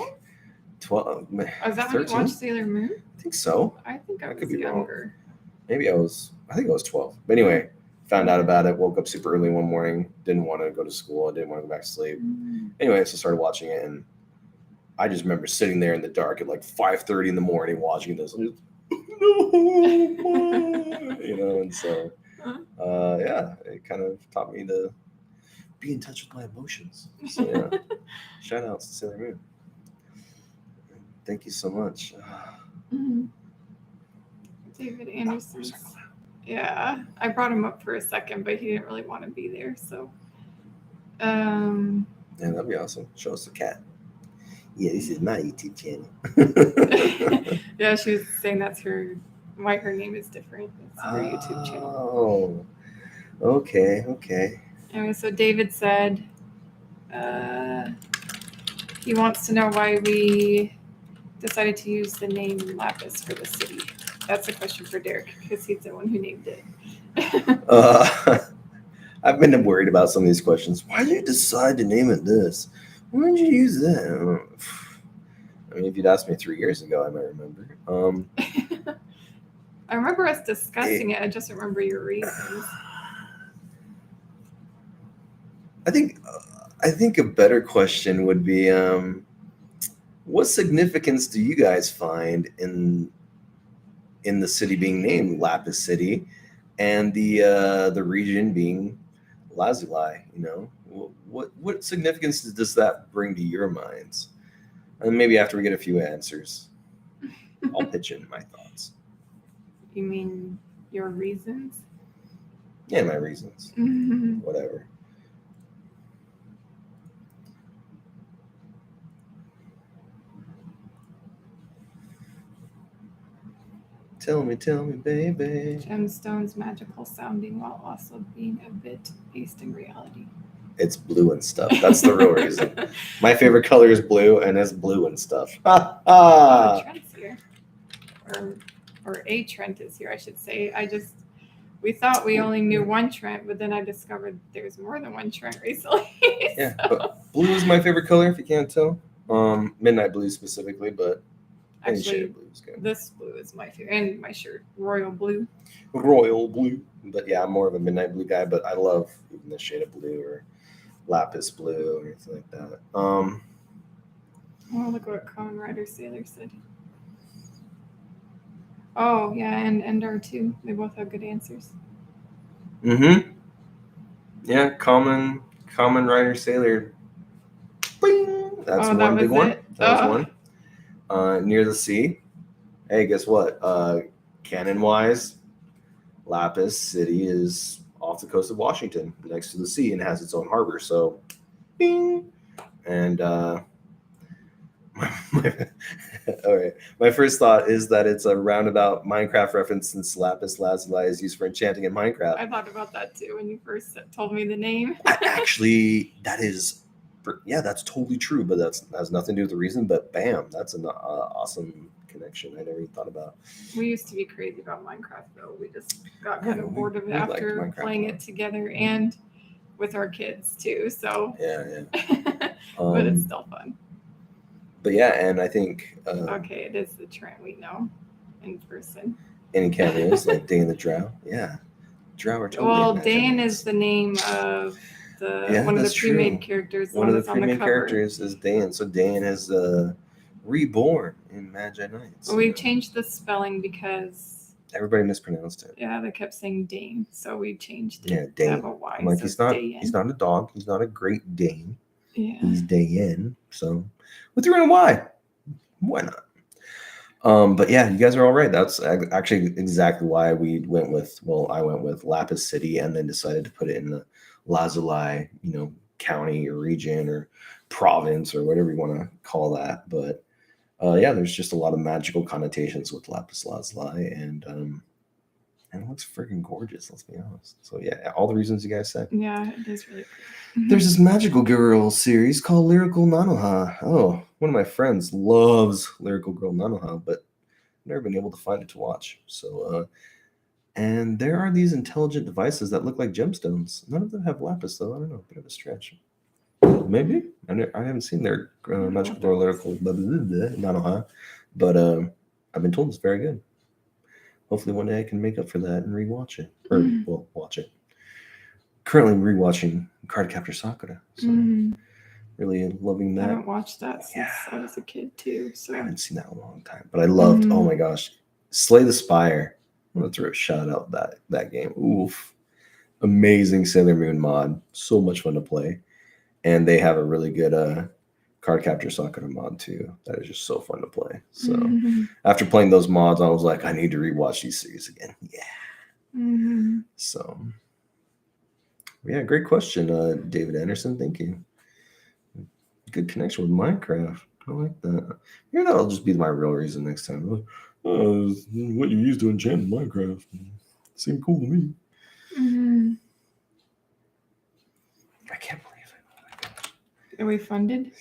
12. Oh, is that 13? when you watched Sailor Moon? I think so. I think I I was could be wrong. younger. Maybe I think I was 12. But anyway, found out about it, woke up super early one morning, didn't want to go to school, I didn't want to go back to sleep. Anyway, so I started watching it, and I just remember sitting there in the dark at 5:30 in the morning watching this. And just, no, and so yeah, it kind of taught me to be in touch with my emotions. So yeah, shout outs to Sailor Moon. Thank you so much. David Anderson. Yeah, I brought him up for a second, but he didn't really want to be there. So, Yeah, that'd be awesome. Show us the cat. Yeah, this is my YouTube channel. yeah, she was saying that's why her name is different. It's her YouTube channel. Oh, okay. Anyway, so David said he wants to know why we decided to use the name Lapis for the city. That's a question for Derek because he's the one who named it. I've been worried about some of these questions. Why did you decide to name it this? Why did you use that? I mean, if you'd asked me 3 years ago, I might remember. I remember us discussing it. I just remember your reasons. I think a better question would be, what significance do you guys find in the city being named Lapis City, and the region being Lazuli? What significance does that bring to your minds? And maybe after we get a few answers, I'll pitch in my thoughts. You mean your reasons? Yeah, my reasons. Mm-hmm. Whatever. Tell me, baby. Gemstones magical sounding while also being a bit based in reality. It's blue and stuff. That's the real reason. My favorite color is blue, and it's blue and stuff. Oh, Trent's here. Or a Trent is here, I should say. We thought we only knew one Trent, but then I discovered there's more than one Trent recently. Yeah, but blue is my favorite color, if you can't tell. Midnight blue specifically, but any shade Actually, of blue is good. this blue is my favorite, and my shirt, royal blue. Royal blue. But yeah, I'm more of a midnight blue guy, but I love even the shade of blue or lapis blue or anything like that. Oh, look what Common Rider Sailor said. Oh, yeah, and Endar too. They both have good answers. Mm-hmm. Yeah, common rider sailor. Bing! That's Oh, one big one. it? That was one. Near the sea. Hey, guess what? Canon-wise, Lapis City is off the coast of Washington, next to the sea, and has its own harbor. So, bing! And All right. My first thought is that it's a roundabout Minecraft reference since lapis lazuli is used for enchanting in Minecraft. I thought about that too when you first told me the name. That's totally true, but that has nothing to do with the reason. But bam, that's an awesome connection I never even thought about. We used to be crazy about Minecraft, though. We just got kind of bored of it we liked after Minecraft playing a lot. it together and with our kids too. So, Yeah. but it's still fun. But yeah, and I think Okay, it is the Trent we know in person. any cameos like Day in the Drow, yeah, Drow are totally. Well, Magi Dan Knights. is the name of one of the that's pre-made true. characters. One of the that's on the pre-made cover. characters is Dan, so Dan is reborn in Magi-Knights. Well, we changed the spelling because everybody mispronounced it. Yeah, they kept saying Dane, so we changed it. Yeah, Dane. To have a Y, I'm like, so he's it's not. Dayan. He's not a dog. He's not a Great Dane. Yeah. He's Dayan. So we threw in a Y. Why not? But yeah, you guys are all right. That's actually exactly why I went with Lapis City and then decided to put it in the Lazuli, county or region or province or whatever you want to call that. But yeah, there's just a lot of magical connotations with Lapis Lazuli and it looks freaking gorgeous, let's be honest. So yeah, all the reasons you guys said. Yeah, it is really pretty. There's this magical girl series called Lyrical Nanoha. Oh, one of my friends loves Lyrical Girl Nanoha, but never been able to find it to watch. So, and there are these intelligent devices that look like gemstones. None of them have lapis, though. I don't know, bit of a stretch. Maybe I haven't seen their magical girl Lyrical Nanoha, but I've been told it's very good. Hopefully, one day I can make up for that and rewatch it, or watch it. Currently rewatching Cardcaptor Sakura. So really loving that. I haven't watched that since I was a kid too. So I haven't seen that in a long time. But I loved, oh my gosh, Slay the Spire. I'm gonna throw a shout out that game. Oof. Amazing Sailor Moon mod. So much fun to play. And they have a really good Cardcaptor Sakura mod too. That is just so fun to play. So after playing those mods, I was like, I need to rewatch these series again. Yeah. So yeah, great question, David Anderson. Thank you. Good connection with Minecraft. I like that. Maybe that'll just be my real reason next time. What you used to enchant in Minecraft seemed cool to me. I can't believe it. Oh my gosh. Are we funded?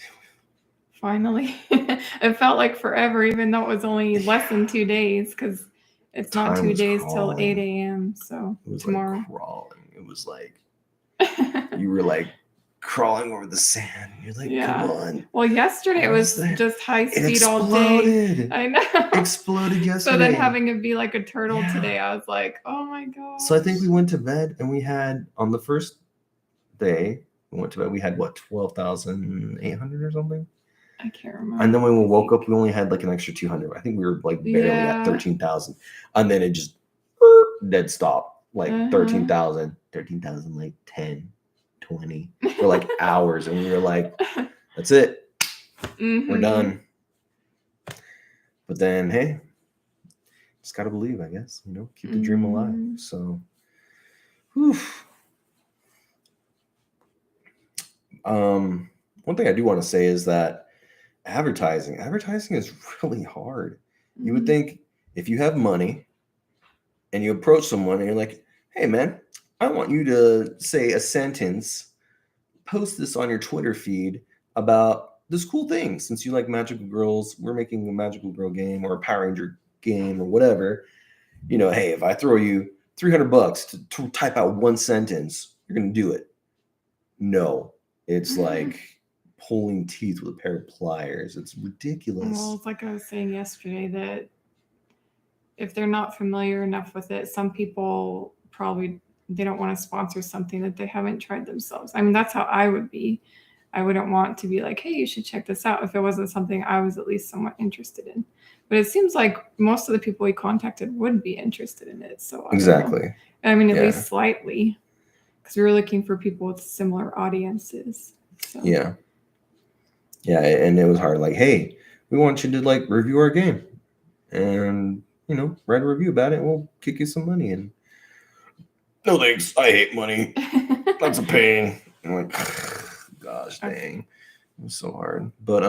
Finally. It felt like forever, even though it was only less than 2 days, because it's not 2 days till 8 a.m. So it was tomorrow. Like crawling. It was like you were like crawling over the sand. You're like, come on. Well, yesterday it was just high speed all day. I know. Exploded yesterday. So then having it be like a turtle today, I was like, oh my god. So I think we went to bed and we had on the first day we went to bed. We had what 12,800 or something. I can't remember. And then when we woke up, we only had like an extra 200. I think we were like barely at 13,000. And then it just dead stop. Like 13,000, like 10, 20 for like hours. And we were like, that's it. We're done. But then, hey, just got to believe, I guess, keep the dream alive. So, whew. One thing I do want to say is that advertising is really hard. You would think if you have money and you approach someone and you're like, hey man, I want you to say a sentence, post this on your Twitter feed about this cool thing. Since you like magical girls, we're making a magical girl game or a Power Ranger game or whatever. Hey, if I throw you $300 to type out one sentence, you're going to do it. No, it's like pulling teeth with a pair of pliers. It's ridiculous. Well, it's like I was saying yesterday that if they're not familiar enough with it, some people probably they don't want to sponsor something that they haven't tried themselves. I mean, that's how I would be. I wouldn't want to be like, hey, you should check this out if it wasn't something I was at least somewhat interested in. But it seems like most of the people we contacted would be interested in it. So exactly. I mean, at least slightly, because we were looking for people with similar audiences. So. Yeah, and it was hard. Like, hey, we want you to like review our game, and write a review about it. We'll kick you some money. And no thanks, I hate money. That's a pain. I'm like, gosh dang, it was so hard. But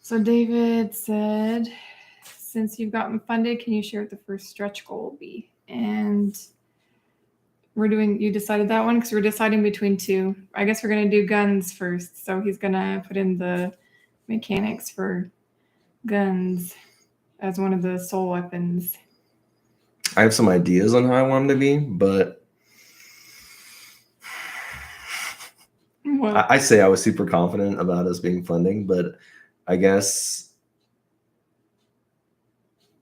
So David said, since you've gotten funded, can you share what the first stretch goal will be? And you decided that one because we're deciding between two. I guess we're going to do guns first. So he's going to put in the mechanics for guns as one of the soul weapons. I have some ideas on how I want them to be, but I say I was super confident about us being funding, but I guess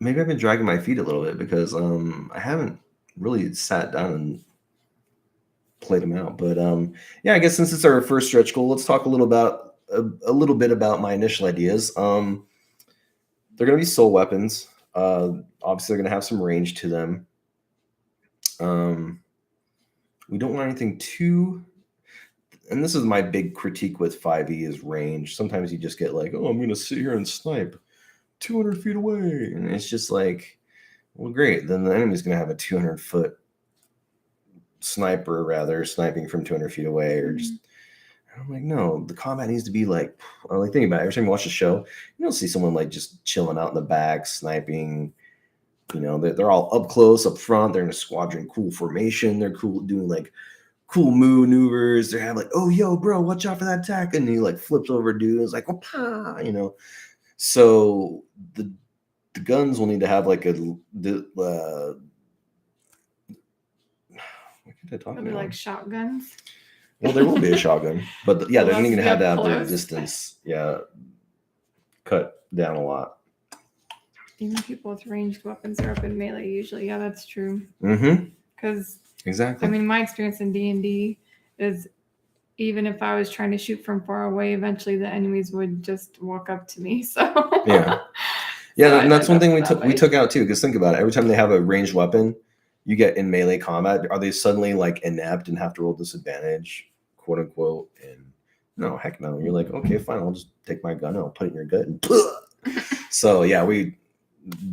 maybe I've been dragging my feet a little bit because I haven't really sat down and played them out. But yeah, I guess since it's our first stretch goal, let's talk a little bit about my initial ideas. They're going to be soul weapons. Obviously, they're going to have some range to them. We don't want anything too. And this is my big critique with 5e is range. Sometimes you just get like, oh, I'm going to sit here and snipe 200 feet away. And it's just like, well, great. Then the enemy's going to have a 200-foot sniper, rather, sniping from 200 feet away. Or just, I'm like, no, the combat needs to be like think about it. Every time you watch the show, you don't see someone like just chilling out in the back, sniping. You know, they're all up close, up front. They're in a squadron, cool formation. They're cool doing like cool maneuvers. They have like, oh, yo, bro, watch out for that attack. And he like flips over a dude. It's like, oh, you know. So the guns will need to have like what could I talk about? Like shotguns. Well, there will be a shotgun, but yeah, they're going to have to have their close. distance, cut down a lot. Even people with ranged weapons are up in melee usually. Yeah, that's true. Mm-hmm. Because exactly. I mean, my experience in D&D is even if I was trying to shoot from far away, eventually the enemies would just walk up to me. So yeah, and that's one thing we took out too. Because think about it, every time they have a ranged weapon, you get in melee combat. Are they suddenly like inept and have to roll disadvantage, quote unquote? And no, heck no. You're like, okay, fine. I'll just take my gun and I'll put it in your gut. And so yeah, we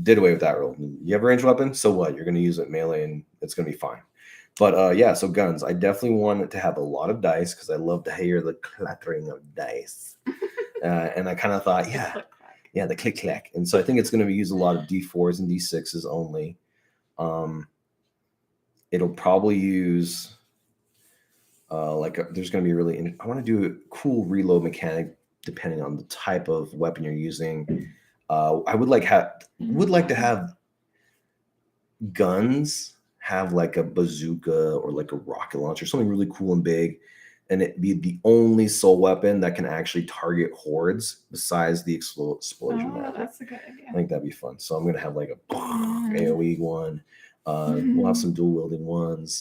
did away with that rule. You have a ranged weapon, so what? You're going to use it melee and it's going to be fine. But yeah, so guns. I definitely want it to have a lot of dice because I love to hear the clattering of dice. And I kind of thought, the click clack. And so I think it's going to be used a lot of D4s and D6s only. It'll probably use there's going to be I want to do a cool reload mechanic depending on the type of weapon you're using. I would like to have guns have like a bazooka or like a rocket launcher, something really cool and big, and it be the only soul weapon that can actually target hordes besides the explosion. That's a good idea. I think that'd be fun. So I'm gonna have like a AoE one. We'll have some dual wielding ones.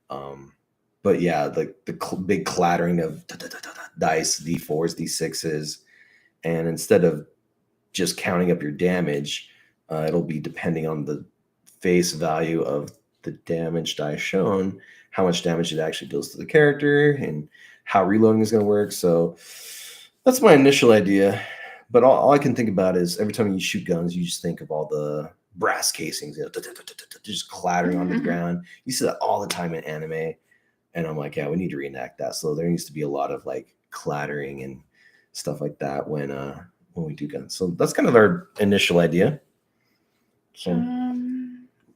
But yeah, the big clattering of dice, D4s, D6s, and instead of just counting up your damage, it'll be depending on the face value of the damage die shown, how much damage it actually deals to the character, and how reloading is going to work. So that's my initial idea. But all I can think about is every time you shoot guns, you just think of all the brass casings, just clattering onto the ground. You see that all the time in anime. And I'm like, yeah, we need to reenact that. So there needs to be a lot of like clattering and stuff like that when we do guns. So that's kind of our initial idea. So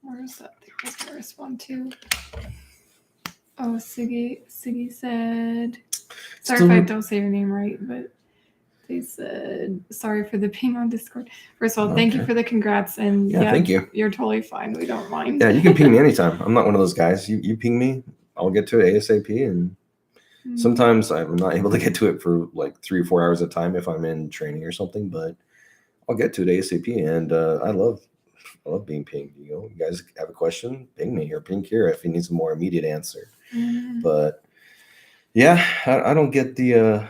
where's that? I was gonna respond to. Oh, Siggy said, sorry if I don't say your name right, but they said sorry for the ping on Discord. First of all, thank you for the congrats, and thank you. You're totally fine. We don't mind. Yeah, you can ping me anytime. I'm not one of those guys. You ping me, I'll get to it ASAP, and sometimes I'm not able to get to it for like 3 or 4 hours at a time if I'm in training or something, but I'll get to it ASAP. And I love being pinged. You guys have a question, ping me, or ping Kira if he needs a more immediate answer. But yeah, I don't get the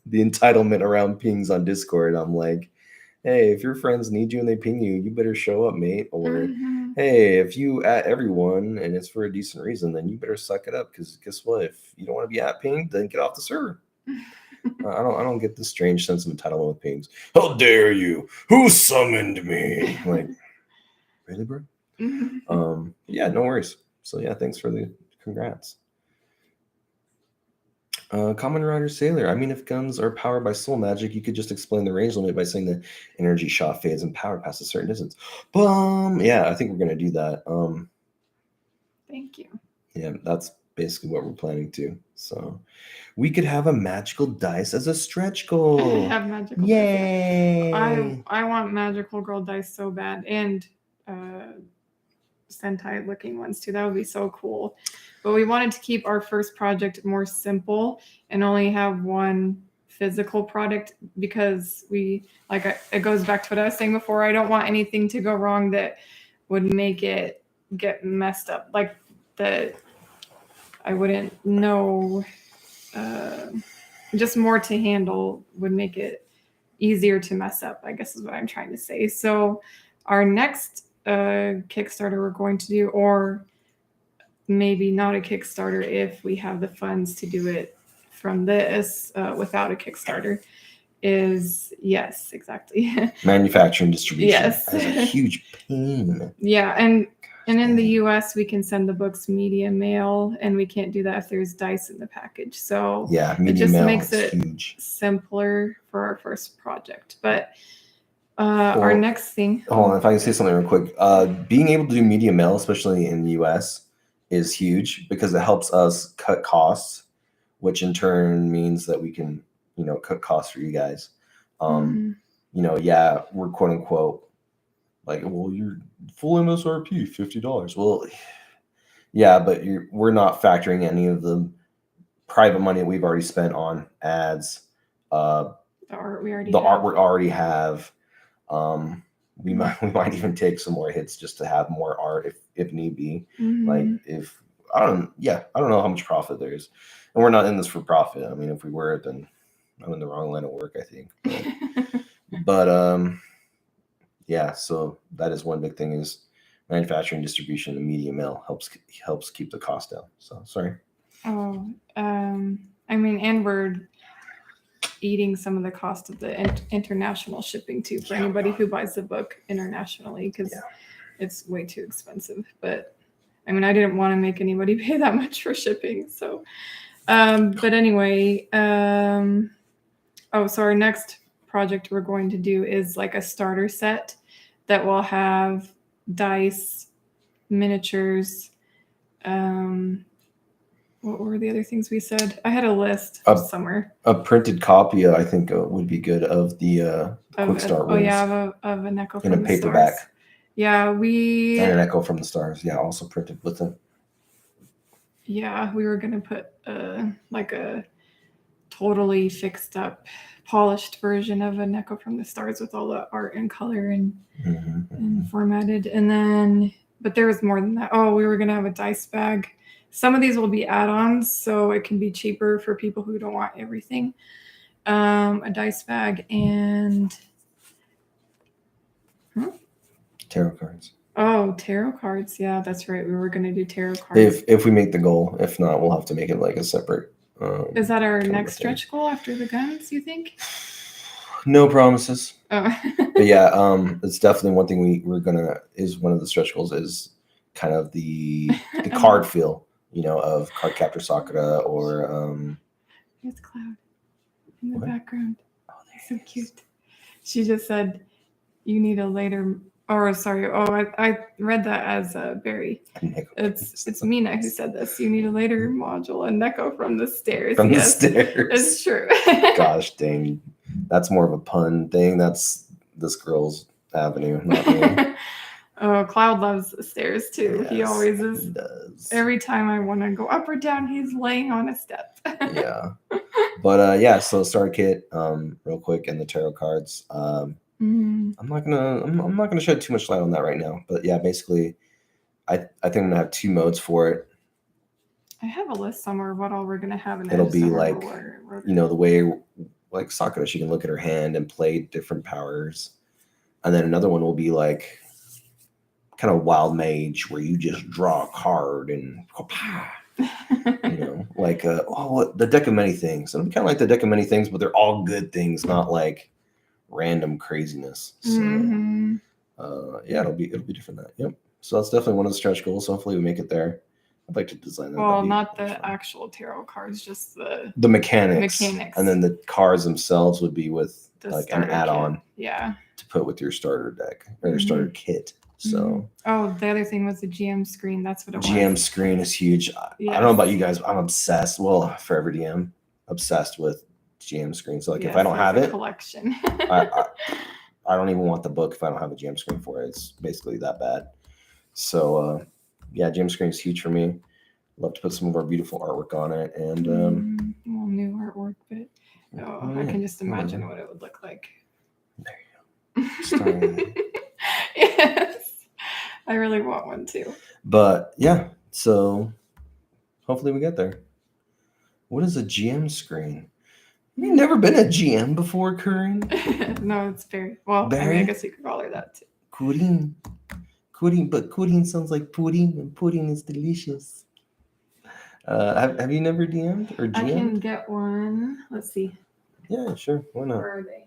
the entitlement around pings on Discord. I'm like, hey, if your friends need you and they ping you, you better show up, mate. Or hey, if you at everyone and it's for a decent reason, then you better suck it up, because guess what? If you don't want to be at pinged, then get off the server. I don't get this strange sense of entitlement with pings. How dare you? Who summoned me? I'm like, really, bro? Yeah, no worries. So yeah, thanks for the congrats. Common Rider Sailor. I mean, if guns are powered by soul magic, you could just explain the range limit by saying the energy shot fades and power past a certain distance. Yeah, I think we're gonna do that. Thank you. Yeah, that's basically what we're planning to. So we could have a magical dice as a stretch goal. Have magical dice. Yay! I want magical girl dice so bad, and Sentai looking ones too. That would be so cool. But we wanted to keep our first project more simple and only have one physical product because it goes back to what I was saying before. I don't want anything to go wrong that would make it get messed up. Like that I wouldn't know. Just more to handle would make it easier to mess up, I guess is what I'm trying to say. So our next Kickstarter we're going to do, or maybe not a Kickstarter if we have the funds to do it from this without a Kickstarter, is yes, exactly. Manufacturing distribution. Yes. That's a huge pain. Yeah, and in the US we can send the books media mail, and we can't do that if there's dice in the package. So Yeah, it media just mail makes is it huge. simpler for our first project. But our next thing. Hold on, if I can say something real quick. Being able to do media mail, especially in the US, is huge because it helps us cut costs, which in turn means that we can, cut costs for you guys. Yeah, we're quote unquote like, well, you're full MSRP, $50. Well, yeah, but we're not factoring any of the private money that we've already spent on ads, the art we already have. We might even take some more hits just to have more art if need be. Like if I don't know how much profit there is, and we're not in this for profit. I mean, if we were, then I'm in the wrong line of work, I think. But yeah, so that is one big thing is manufacturing, distribution, and media mail helps keep the cost down. So sorry. I mean, and we're eating some of the cost of the international shipping too for anybody who buys the book internationally, because it's way too expensive. But I mean, I didn't want to make anybody pay that much for shipping. So, but anyway, so our next project we're going to do is like a starter set that will have dice, miniatures, what were the other things we said? I had a list somewhere. A printed copy, I think, would be good of the Quick Start rules. Oh yeah, of an Echo from in a paperback. Stars. Yeah, and an Echo from the Stars. Yeah, also printed with them. Yeah, we were gonna put like a totally fixed up, polished version of an Echo from the Stars with all the art and color and formatted, and then but there was more than that. Oh, we were gonna have a dice bag. Some of these will be add-ons, so it can be cheaper for people who don't want everything. A dice bag and tarot cards. Oh, tarot cards. Yeah, that's right. We were going to do tarot cards. If we make the goal. If not, we'll have to make it like a separate. Is that our next stretch goal after the guns, you think? No promises. Oh. But yeah, it's definitely one thing is one of the stretch goals is kind of the card feel. Of Cardcaptor Sakura or There's Cloud in the background. Oh, they're so cute. She just said, "You need a later." Or sorry. Oh, I read that as Barry. It's Mina who said this. You need a later module, and Neko from the stairs. From the stairs. It's true. Gosh dang, that's more of a pun thing. That's this girl's avenue, not me. Oh, Cloud loves the stairs too. Yes, he always is. He does. Every time I want to go up or down, he's laying on a step. Yeah. But yeah, so starter kit, real quick, and the tarot cards. I'm not gonna shed too much light on that right now. But yeah, basically, I think I'm gonna have 2 modes for it. I have a list somewhere of what all we're gonna have in it. It'll be like the way like Sakura, she can look at her hand and play different powers, and then another one will be like kind of wild mage where you just draw a card and like the deck of many things. It'll be kind of like the deck of many things, but they're all good things, not like random craziness. So yeah, it'll be different. Yep. So that's definitely one of the stretch goals. Hopefully we make it there. I'd like to design that. Well, That'd be not fun. the actual tarot cards, just the Mechanics. Mechanics. And then the cards themselves would be with like an starter add-on kit. Yeah. to put with your starter deck or your starter kit. So Oh, the other thing was the GM screen. That's what it was. GM screen is huge. I don't know about you guys, but I'm obsessed. Well, Forever DM, obsessed with GM screen. So like if I don't have it, collection. I don't even want the book if I don't have a GM screen for it. It's basically that bad. So yeah, GM screen is huge for me. Love to put some of our beautiful artwork on it, and well, new artwork, but I can just imagine what it would look like. There you go. Yes, I really want one too. But yeah, so hopefully we get there. What is a GM screen? You've never been a GM before, Curran? No, it's Barry. Well, Barry? I guess you could call her that too. Pudding. But pudding sounds like pudding, and pudding is delicious. Have you never DM'd or GM'd? I can get one. Let's see. Yeah, sure. Why not? Where are they?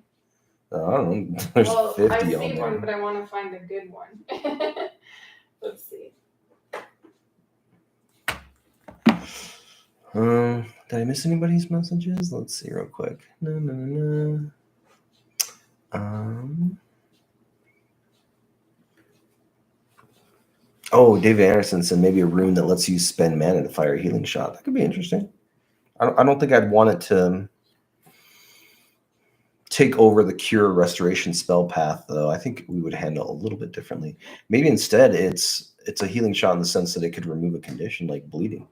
I don't know. There's 50 I on see there. one, but I want to find a good one. Let's see. Did I miss anybody's messages? Let's see real quick. No. Oh, David Anderson said maybe a rune that lets you spend mana to fire a healing shot. That could be interesting. I don't think I'd want it to take over the cure restoration spell path, though. I think we would handle a little bit differently. Maybe instead it's a healing shot in the sense that it could remove a condition like bleeding.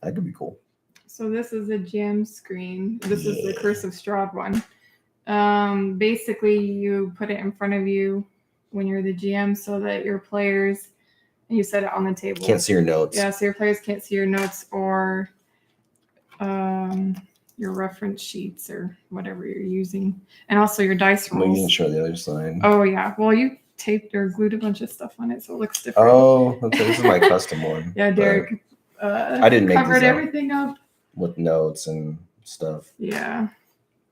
That could be cool. So this is a gem screen. This is the Curse of Strahd one. Basically, you put it in front of you when you're the GM so that your players, and you set it on the table. Can't see your notes. Yeah, so your players can't see your notes or your reference sheets or whatever you're using. And also your dice rolls. Well, you didn't show the other side. Oh, yeah. Well, you taped or glued a bunch of stuff on it, so it looks different. Oh, okay. This is my custom one. Yeah, Derek I didn't make covered these everything up with notes and stuff. Yeah.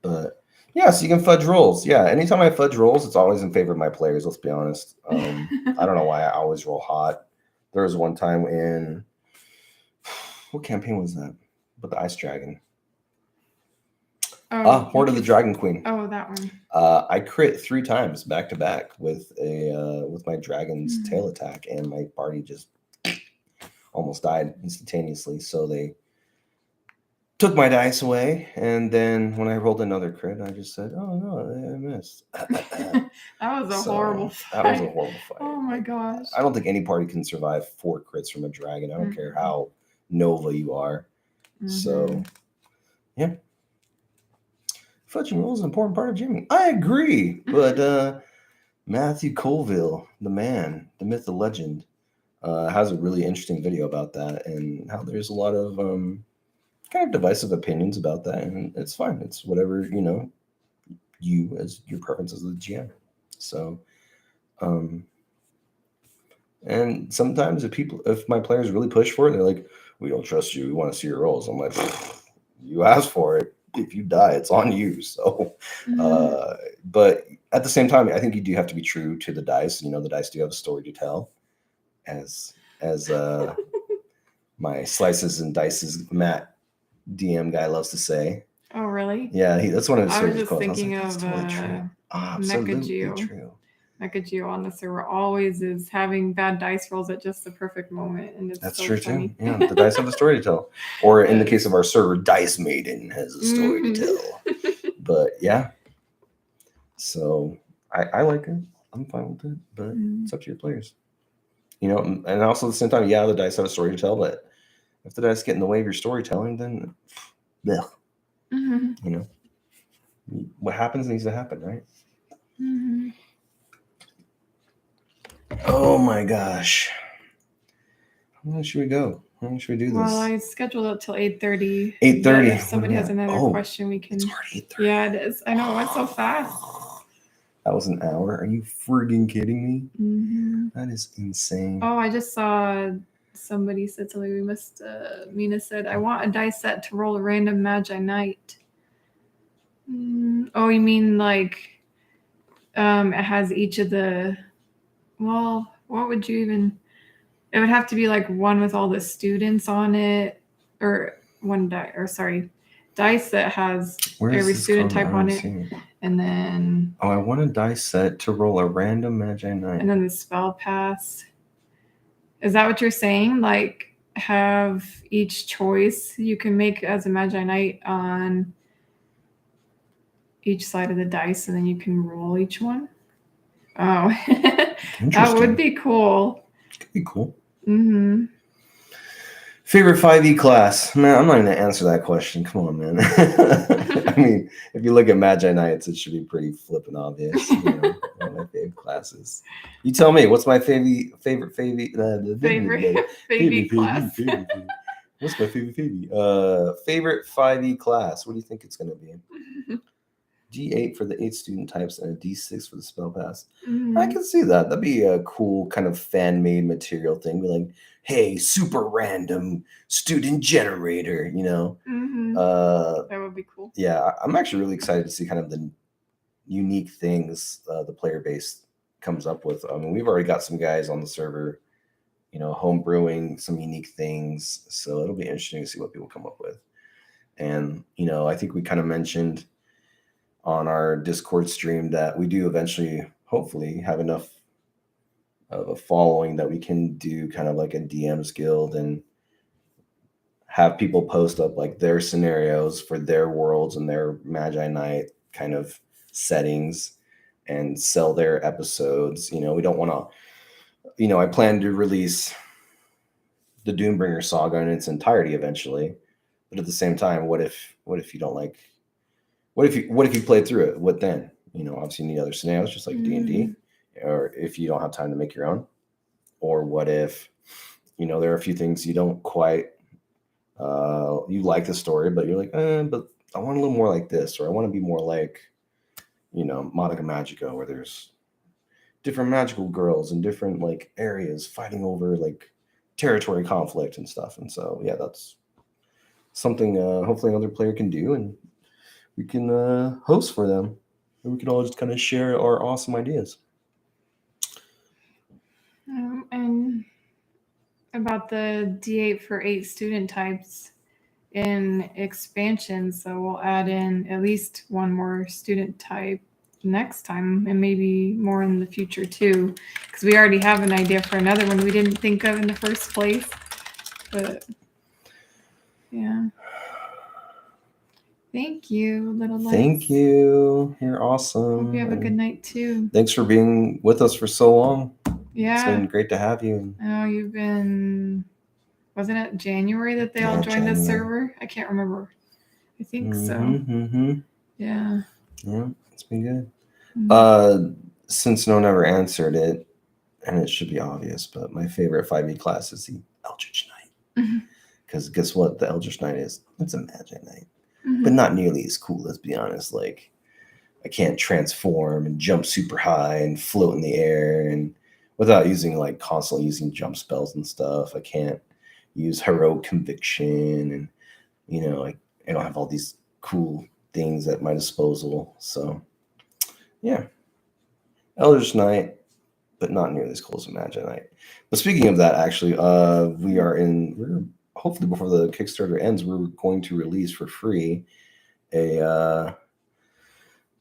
But yeah, so you can fudge rolls. Yeah, anytime I fudge rolls, it's always in favor of my players. Let's be honest. I don't know why I always roll hot. There was one time in what campaign was that? With the Ice Dragon. Horde of the Dragon Queen. Oh, that one. I crit 3 times back to back with my dragon's tail attack, and my party just almost died instantaneously. So they took my dice away, and then when I rolled another crit, I just said, "Oh no, I missed." That was a horrible fight. That was a horrible fight. Oh my gosh! I don't think any party can survive 4 crits from a dragon. I don't care how Nova you are. So, yeah. Fudging rolls is an important part of Jimmy. I agree, but Matthew Colville, the man, the myth, the legend, has a really interesting video about that and how there's a lot of kind of divisive opinions about that, and it's fine. It's whatever you as your preference as the GM. So, and sometimes if my players really push for it, they're like, "We don't trust you. We want to see your rolls." I'm like, "You asked for it. If you die, it's on you." So, but at the same time, I think you do have to be true to the dice. The dice do have a story to tell, as my slices and dices Matt DM guy loves to say. Oh, really? Yeah, that's one of his favorite quotes. I was thinking like, of totally true. Absolutely true. Magi-Knights on the server always is having bad dice rolls at just the perfect moment, and that's so true funny. too. Yeah, the dice have a story to tell, or in the case of our server, Dice Maiden has a story to tell. But yeah, so I like it. I'm fine with it, but it's up to your players. And also at the same time, yeah, the dice have a story to tell, but if the dice get in the way of your storytelling, then what happens needs to happen, right? Oh my gosh. How long should we go? How long should we do this? Well, I scheduled it till 8:30. 8:30. If somebody has another question, we can. It's already 8:30. Yeah, it is. I know, it went so fast. That was an hour. Are you friggin' kidding me? That is insane. Oh, I just saw somebody said something we missed. Mina said, "I want a dice set to roll a random Magi-Knight." Oh, you mean like it has each of the... Well, what would you even... It would have to be like one with all the students on it, or one dice that has Where is every this student comment? type I on don't it, see it. and then Oh, I want a dice set to roll a random Magi-Knight. and then the spell pass. Is that what you're saying? Like have each choice you can make as a Magi-Knight on each side of the dice, and then you can roll each one. Oh, that would be cool. Could be cool. Mm-hmm. Favorite 5e class? Man, I'm not going to answer that question. Come on, man. I mean, if you look at Magi-Knights, it should be pretty flippin' obvious. You know, one of my favorite classes. You tell me, what's my favorite Favorite class. What's my favorite? Favorite 5e class. What do you think it's going to be? D8 for the 8 student types and a D6 for the spell pass. Mm-hmm. I can see that. That'd be a cool kind of fan-made material thing. Be like, hey, super random student generator, you know? Mm-hmm. That would be cool. Yeah, I'm actually really excited to see kind of the unique things the player base comes up with. I mean, we've already got some guys on the server, you know, home brewing some unique things. So it'll be interesting to see what people come up with. And, you know, I think we kind of mentioned on our Discord stream that we do eventually, hopefully, have enough of a following that we can do kind of like a DM's guild and have people post up like their scenarios for their worlds and their Magi-Knight kind of settings and sell their episodes. You know, we don't want to, you know, I plan to release the Doombringer saga in its entirety eventually, but at the same time, what if you don't like, what if you played through it? What then? You know, obviously you need other scenarios, just like D&D, or if you don't have time to make your own, or what if, you know, there are a few things you don't quite, you like the story, but you're like, but I want a little more like this, or I want to be more like, you know, Monica Magica, where there's different magical girls in different like areas fighting over like territory conflict and stuff. And so, yeah, that's something hopefully another player can do, and we can host for them, and we can all just kind of share our awesome ideas. And about the D8 for 8 student types in expansion, so we'll add in at least one more student type next time, and maybe more in the future too, because we already have an idea for another one we didn't think of in the first place. But yeah. Thank you, Little Lights. Thank you. You're awesome. Hope you have a good night too. Thanks for being with us for so long. Yeah. It's been great to have you. Oh, you've been, wasn't it January that they all joined the server? I can't remember. I think so. Yeah. Yeah, it's been good. Since no one ever answered it, and it should be obvious, but my favorite 5e class is the Eldritch Knight. Because guess what? The Eldritch Knight is, it's a Magi-Knight. But not nearly as cool, let's be honest. Like, I can't transform and jump super high and float in the air, and without using like constantly using jump spells and stuff. I can't use heroic conviction, and you know, I don't have all these cool things at my disposal. So yeah, Eldritch Knight, but not nearly as cool as a Magi-Knight. But speaking of that, actually, we're hopefully before the Kickstarter ends, we're going to release for free a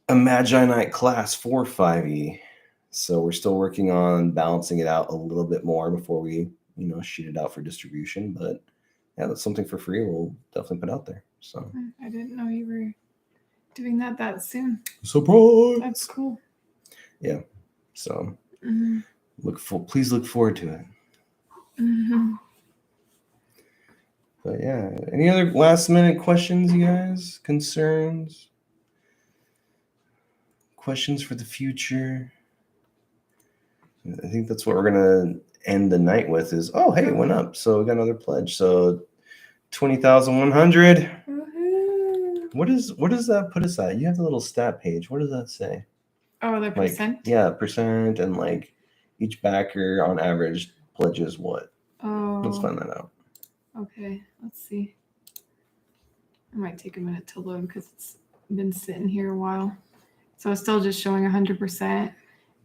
Magi-Knight class for 5e. So we're still working on balancing it out a little bit more before we, you know, shoot it out for distribution. But yeah, that's something for free we'll definitely put out there. So I didn't know you were doing that soon. Surprise! That's cool. Yeah. So please look forward to it. But yeah, any other last minute questions, you guys? Concerns? Questions for the future? I think that's what we're gonna end the night with. Is hey, it went up, so we got another pledge. So 20,100. What does that put us at? You have the little stat page. What does that say? Oh, the percent. Yeah, percent, and like each backer on average pledges what? Oh, let's find that out. Okay, let's see. It might take a minute to load because it's been sitting here a while. So it's still just showing 100%.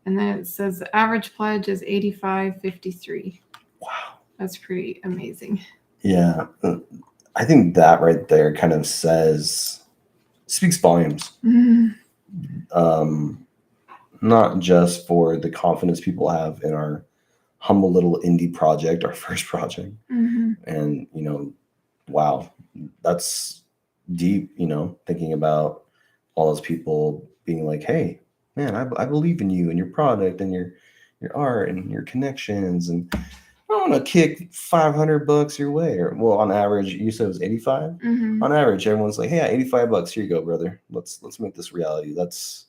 And then it says the average pledge is 85.53. Wow. That's pretty amazing. Yeah. I think that right there kind of speaks volumes. Not just for the confidence people have in our humble little indie project, our first project. And, wow, that's deep, thinking about all those people being like, hey, man, I believe in you and your product and your art and your connections. And I want to kick $500 your way. Or, well, on average, you said it was 85. On average, everyone's like, hey, yeah, $85. Here you go, brother. Let's make this reality. That's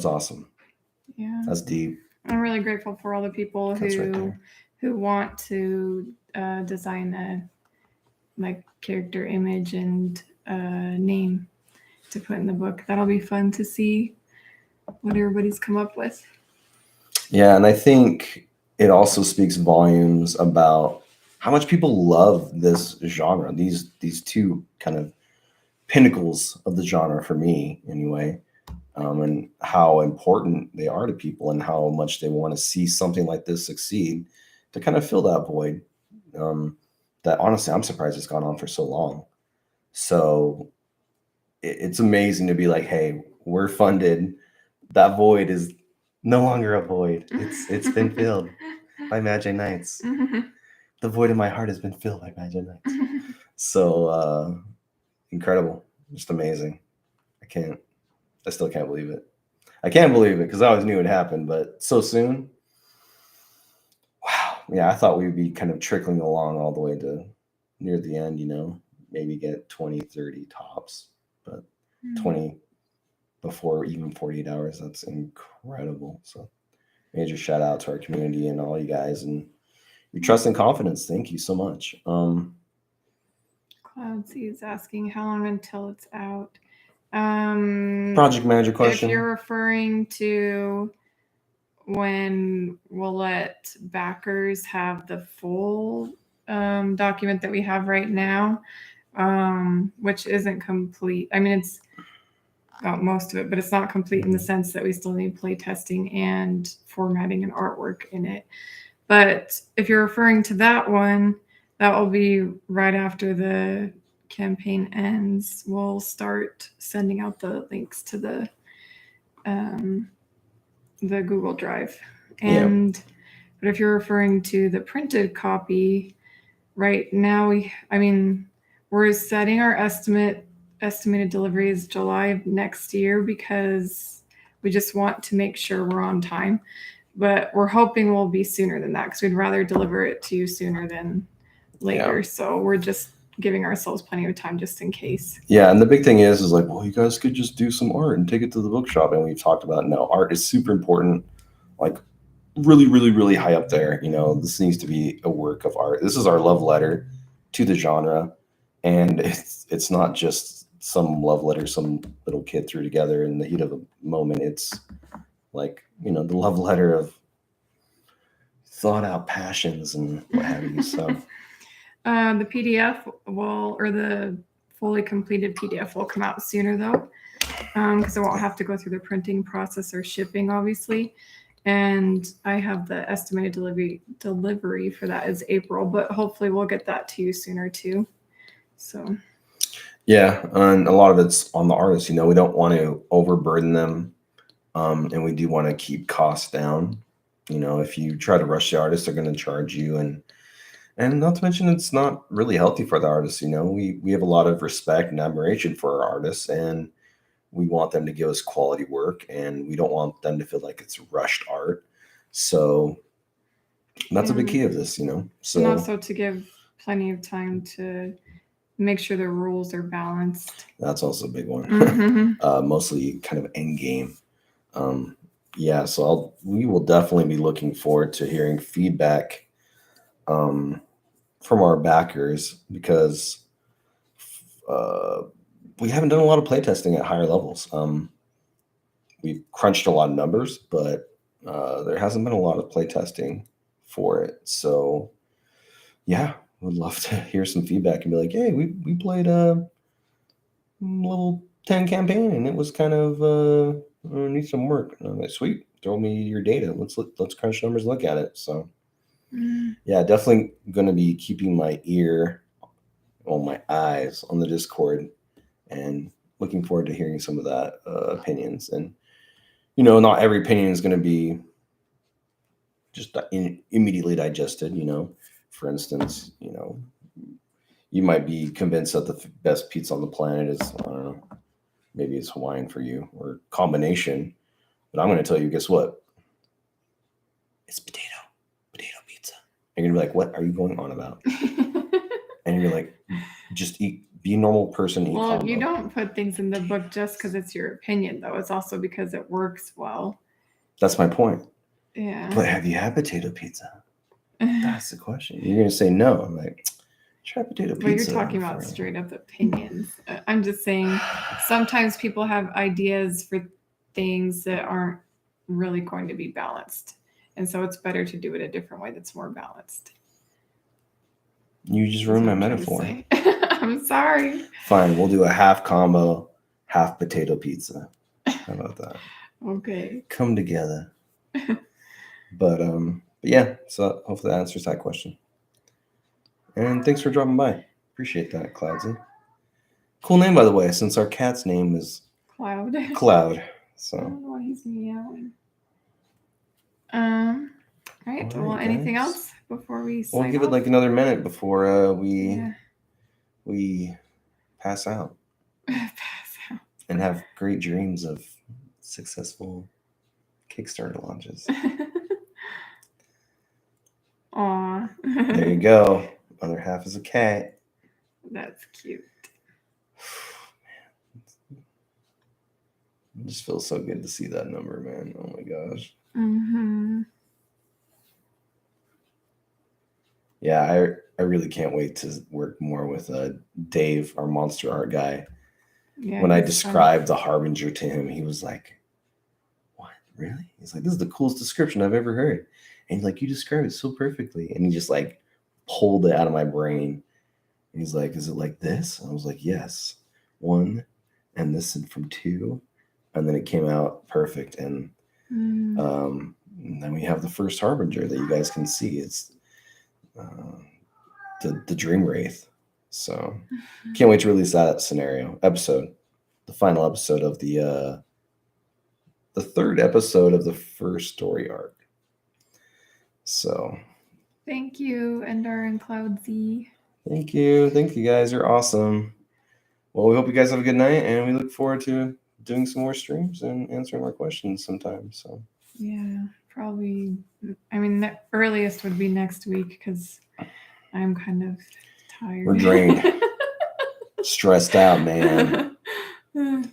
awesome. Yeah. That's deep. I'm really grateful for all the people Right who want to design a character image and name to put in the book. That'll be fun to see what everybody's come up with. Yeah, and I think it also speaks volumes about how much people love this genre. These two kind of pinnacles of the genre for me, anyway. And how important they are to people and how much they want to see something like this succeed to kind of fill that void. That honestly, I'm surprised it's gone on for so long. So it's amazing to be like, hey, we're funded. That void is no longer a void. It's been filled by Magi-Knights. The void in my heart has been filled by Magi-Knights. So incredible, just amazing. I still can't believe it. I can't believe it because I always knew it happened, but so soon. Wow. Yeah, I thought we'd be kind of trickling along all the way to near the end, maybe get 20, 30 tops, but 20 before even 48 hours. That's incredible. So major shout out to our community and all you guys and your trust and confidence. Thank you so much. Cloudsy is asking how long until it's out. Project manager question. If you're referring to when we'll let backers have the full document that we have right now, which isn't complete. I mean, it's got most of it, but it's not complete in the sense that we still need play testing and formatting and artwork in it. But if you're referring to that one, that will be right after the campaign ends. We'll start sending out the links to the Google Drive. And but if you're referring to the printed copy, right now we're setting our estimated delivery is July of next year because we just want to make sure we're on time. But we're hoping we'll be sooner than that because we'd rather deliver it to you sooner than later. Yeah. So we're just giving ourselves plenty of time just in case. Yeah, and the big thing is like, well, you guys could just do some art and take it to the bookshop. And we've talked about, no, art is super important, like really, really, really high up there. This needs to be a work of art. This is our love letter to the genre. And it's not just some love letter some little kid threw together in the heat of a moment. It's like, the love letter of thought out passions and what have you. So the PDF the fully completed PDF will come out sooner though, because it won't have to go through the printing process or shipping, obviously. And I have the estimated delivery for that is April, but hopefully we'll get that to you sooner too. So yeah, and a lot of it's on the artists. We don't want to overburden them. And we do want to keep costs down. If you try to rush the artist, they're going to charge you. And not to mention, it's not really healthy for the artists. We have a lot of respect and admiration for our artists, and we want them to give us quality work, and we don't want them to feel like it's rushed art. So that's a big key of this, So and also to give plenty of time to make sure the rules are balanced. That's also a big one. Mostly kind of end game. So we will definitely be looking forward to hearing feedback from our backers because we haven't done a lot of playtesting at higher levels. We've crunched a lot of numbers, but there hasn't been a lot of playtesting for it. So yeah, would love to hear some feedback and be like, hey, we played a level 10 campaign and it was kind of need some work. And I'm like, sweet, throw me your data. Let's crunch numbers, look at it. So yeah, definitely going to be keeping my my eyes on the Discord, and looking forward to hearing some of that opinions. And not every opinion is going to be just immediately digested. For instance, you might be convinced that the best pizza on the planet is, I don't know, maybe it's Hawaiian for you or combination. But I'm going to tell you, guess what? It's potato pizza. And you're going to be like, what are you going on about? And you're like, just be a normal person. Eat Well, combo. you don't put things in the book just because it's your opinion, though. It's also because it works well. That's my point. Yeah. But have you had potato pizza? That's the question. You're going to say no. I'm like, try potato pizza. But you're talking about straight up opinions. I'm just saying sometimes people have ideas for things that aren't really going to be balanced. And so it's better to do it a different way that's more balanced. You just ruined my metaphor. I'm sorry. Fine, we'll do a half combo, half potato pizza. How about that? Okay. Come together. But yeah, so hopefully that answers that question. And thanks for dropping by. Appreciate that, Cloudsy. Cool name, by the way, since our cat's name is Cloud. So I don't know why he's meowing. All right. Well, anything else before we sign We'll give off? it like another minute before we pass out. Pass out. And have great dreams of successful Kickstarter launches. Aw. There you go. Other half is a cat. That's cute. It just feels so good to see that number, man. Oh my gosh. Mm-hmm. Yeah, I really can't wait to work more with Dave, our monster art guy. Yeah, when I described the Harbinger to him, he was like, "What? Really?" He's like, "This is the coolest description I've ever heard." And he's like, "You described it so perfectly." And he just like pulled it out of my brain. And he's like, "Is it like this?" And I was like, "Yes, 1, and this from 2." And then it came out perfect. And then we have the first Harbinger that you guys can see. It's the Dream Wraith. So can't wait to release that episode, the final episode of the third episode of the first story arc. So thank you, Endar and Cloudsy. Thank you guys. You're awesome. Well, we hope you guys have a good night, and we look forward to doing some more streams and answering more questions sometime. So yeah, probably. I mean, the earliest would be next week because I'm kind of tired. We're drained, stressed out, man.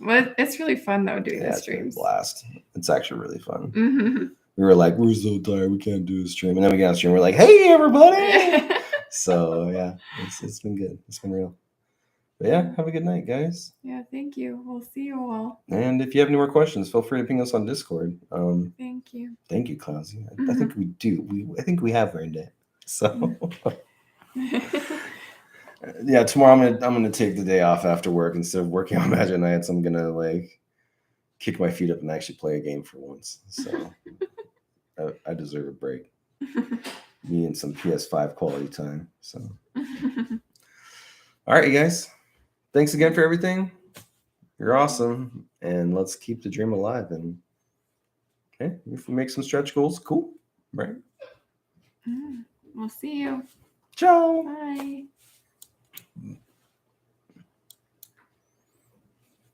But it's really fun though doing the streams. It's a blast. It's actually really fun. Mm-hmm. We were like, we're so tired, we can't do a stream, and then we got on stream. We're like, hey, everybody. So yeah, it's been good. It's been real. But yeah, have a good night, guys. Yeah, thank you. We'll see you all. And if you have any more questions, feel free to ping us on Discord. Thank you. Thank you, Cloudsy. I think we do. I think we have earned it. So yeah, tomorrow I'm gonna take the day off after work instead of working on Magi-Knights. I'm gonna like kick my feet up and actually play a game for once. So I deserve a break. Me and some PS5 quality time. So all right, you guys. Thanks again for everything. You're awesome. And let's keep the dream alive. And okay, if we make some stretch goals, cool. Right? We'll see you. Ciao. Bye.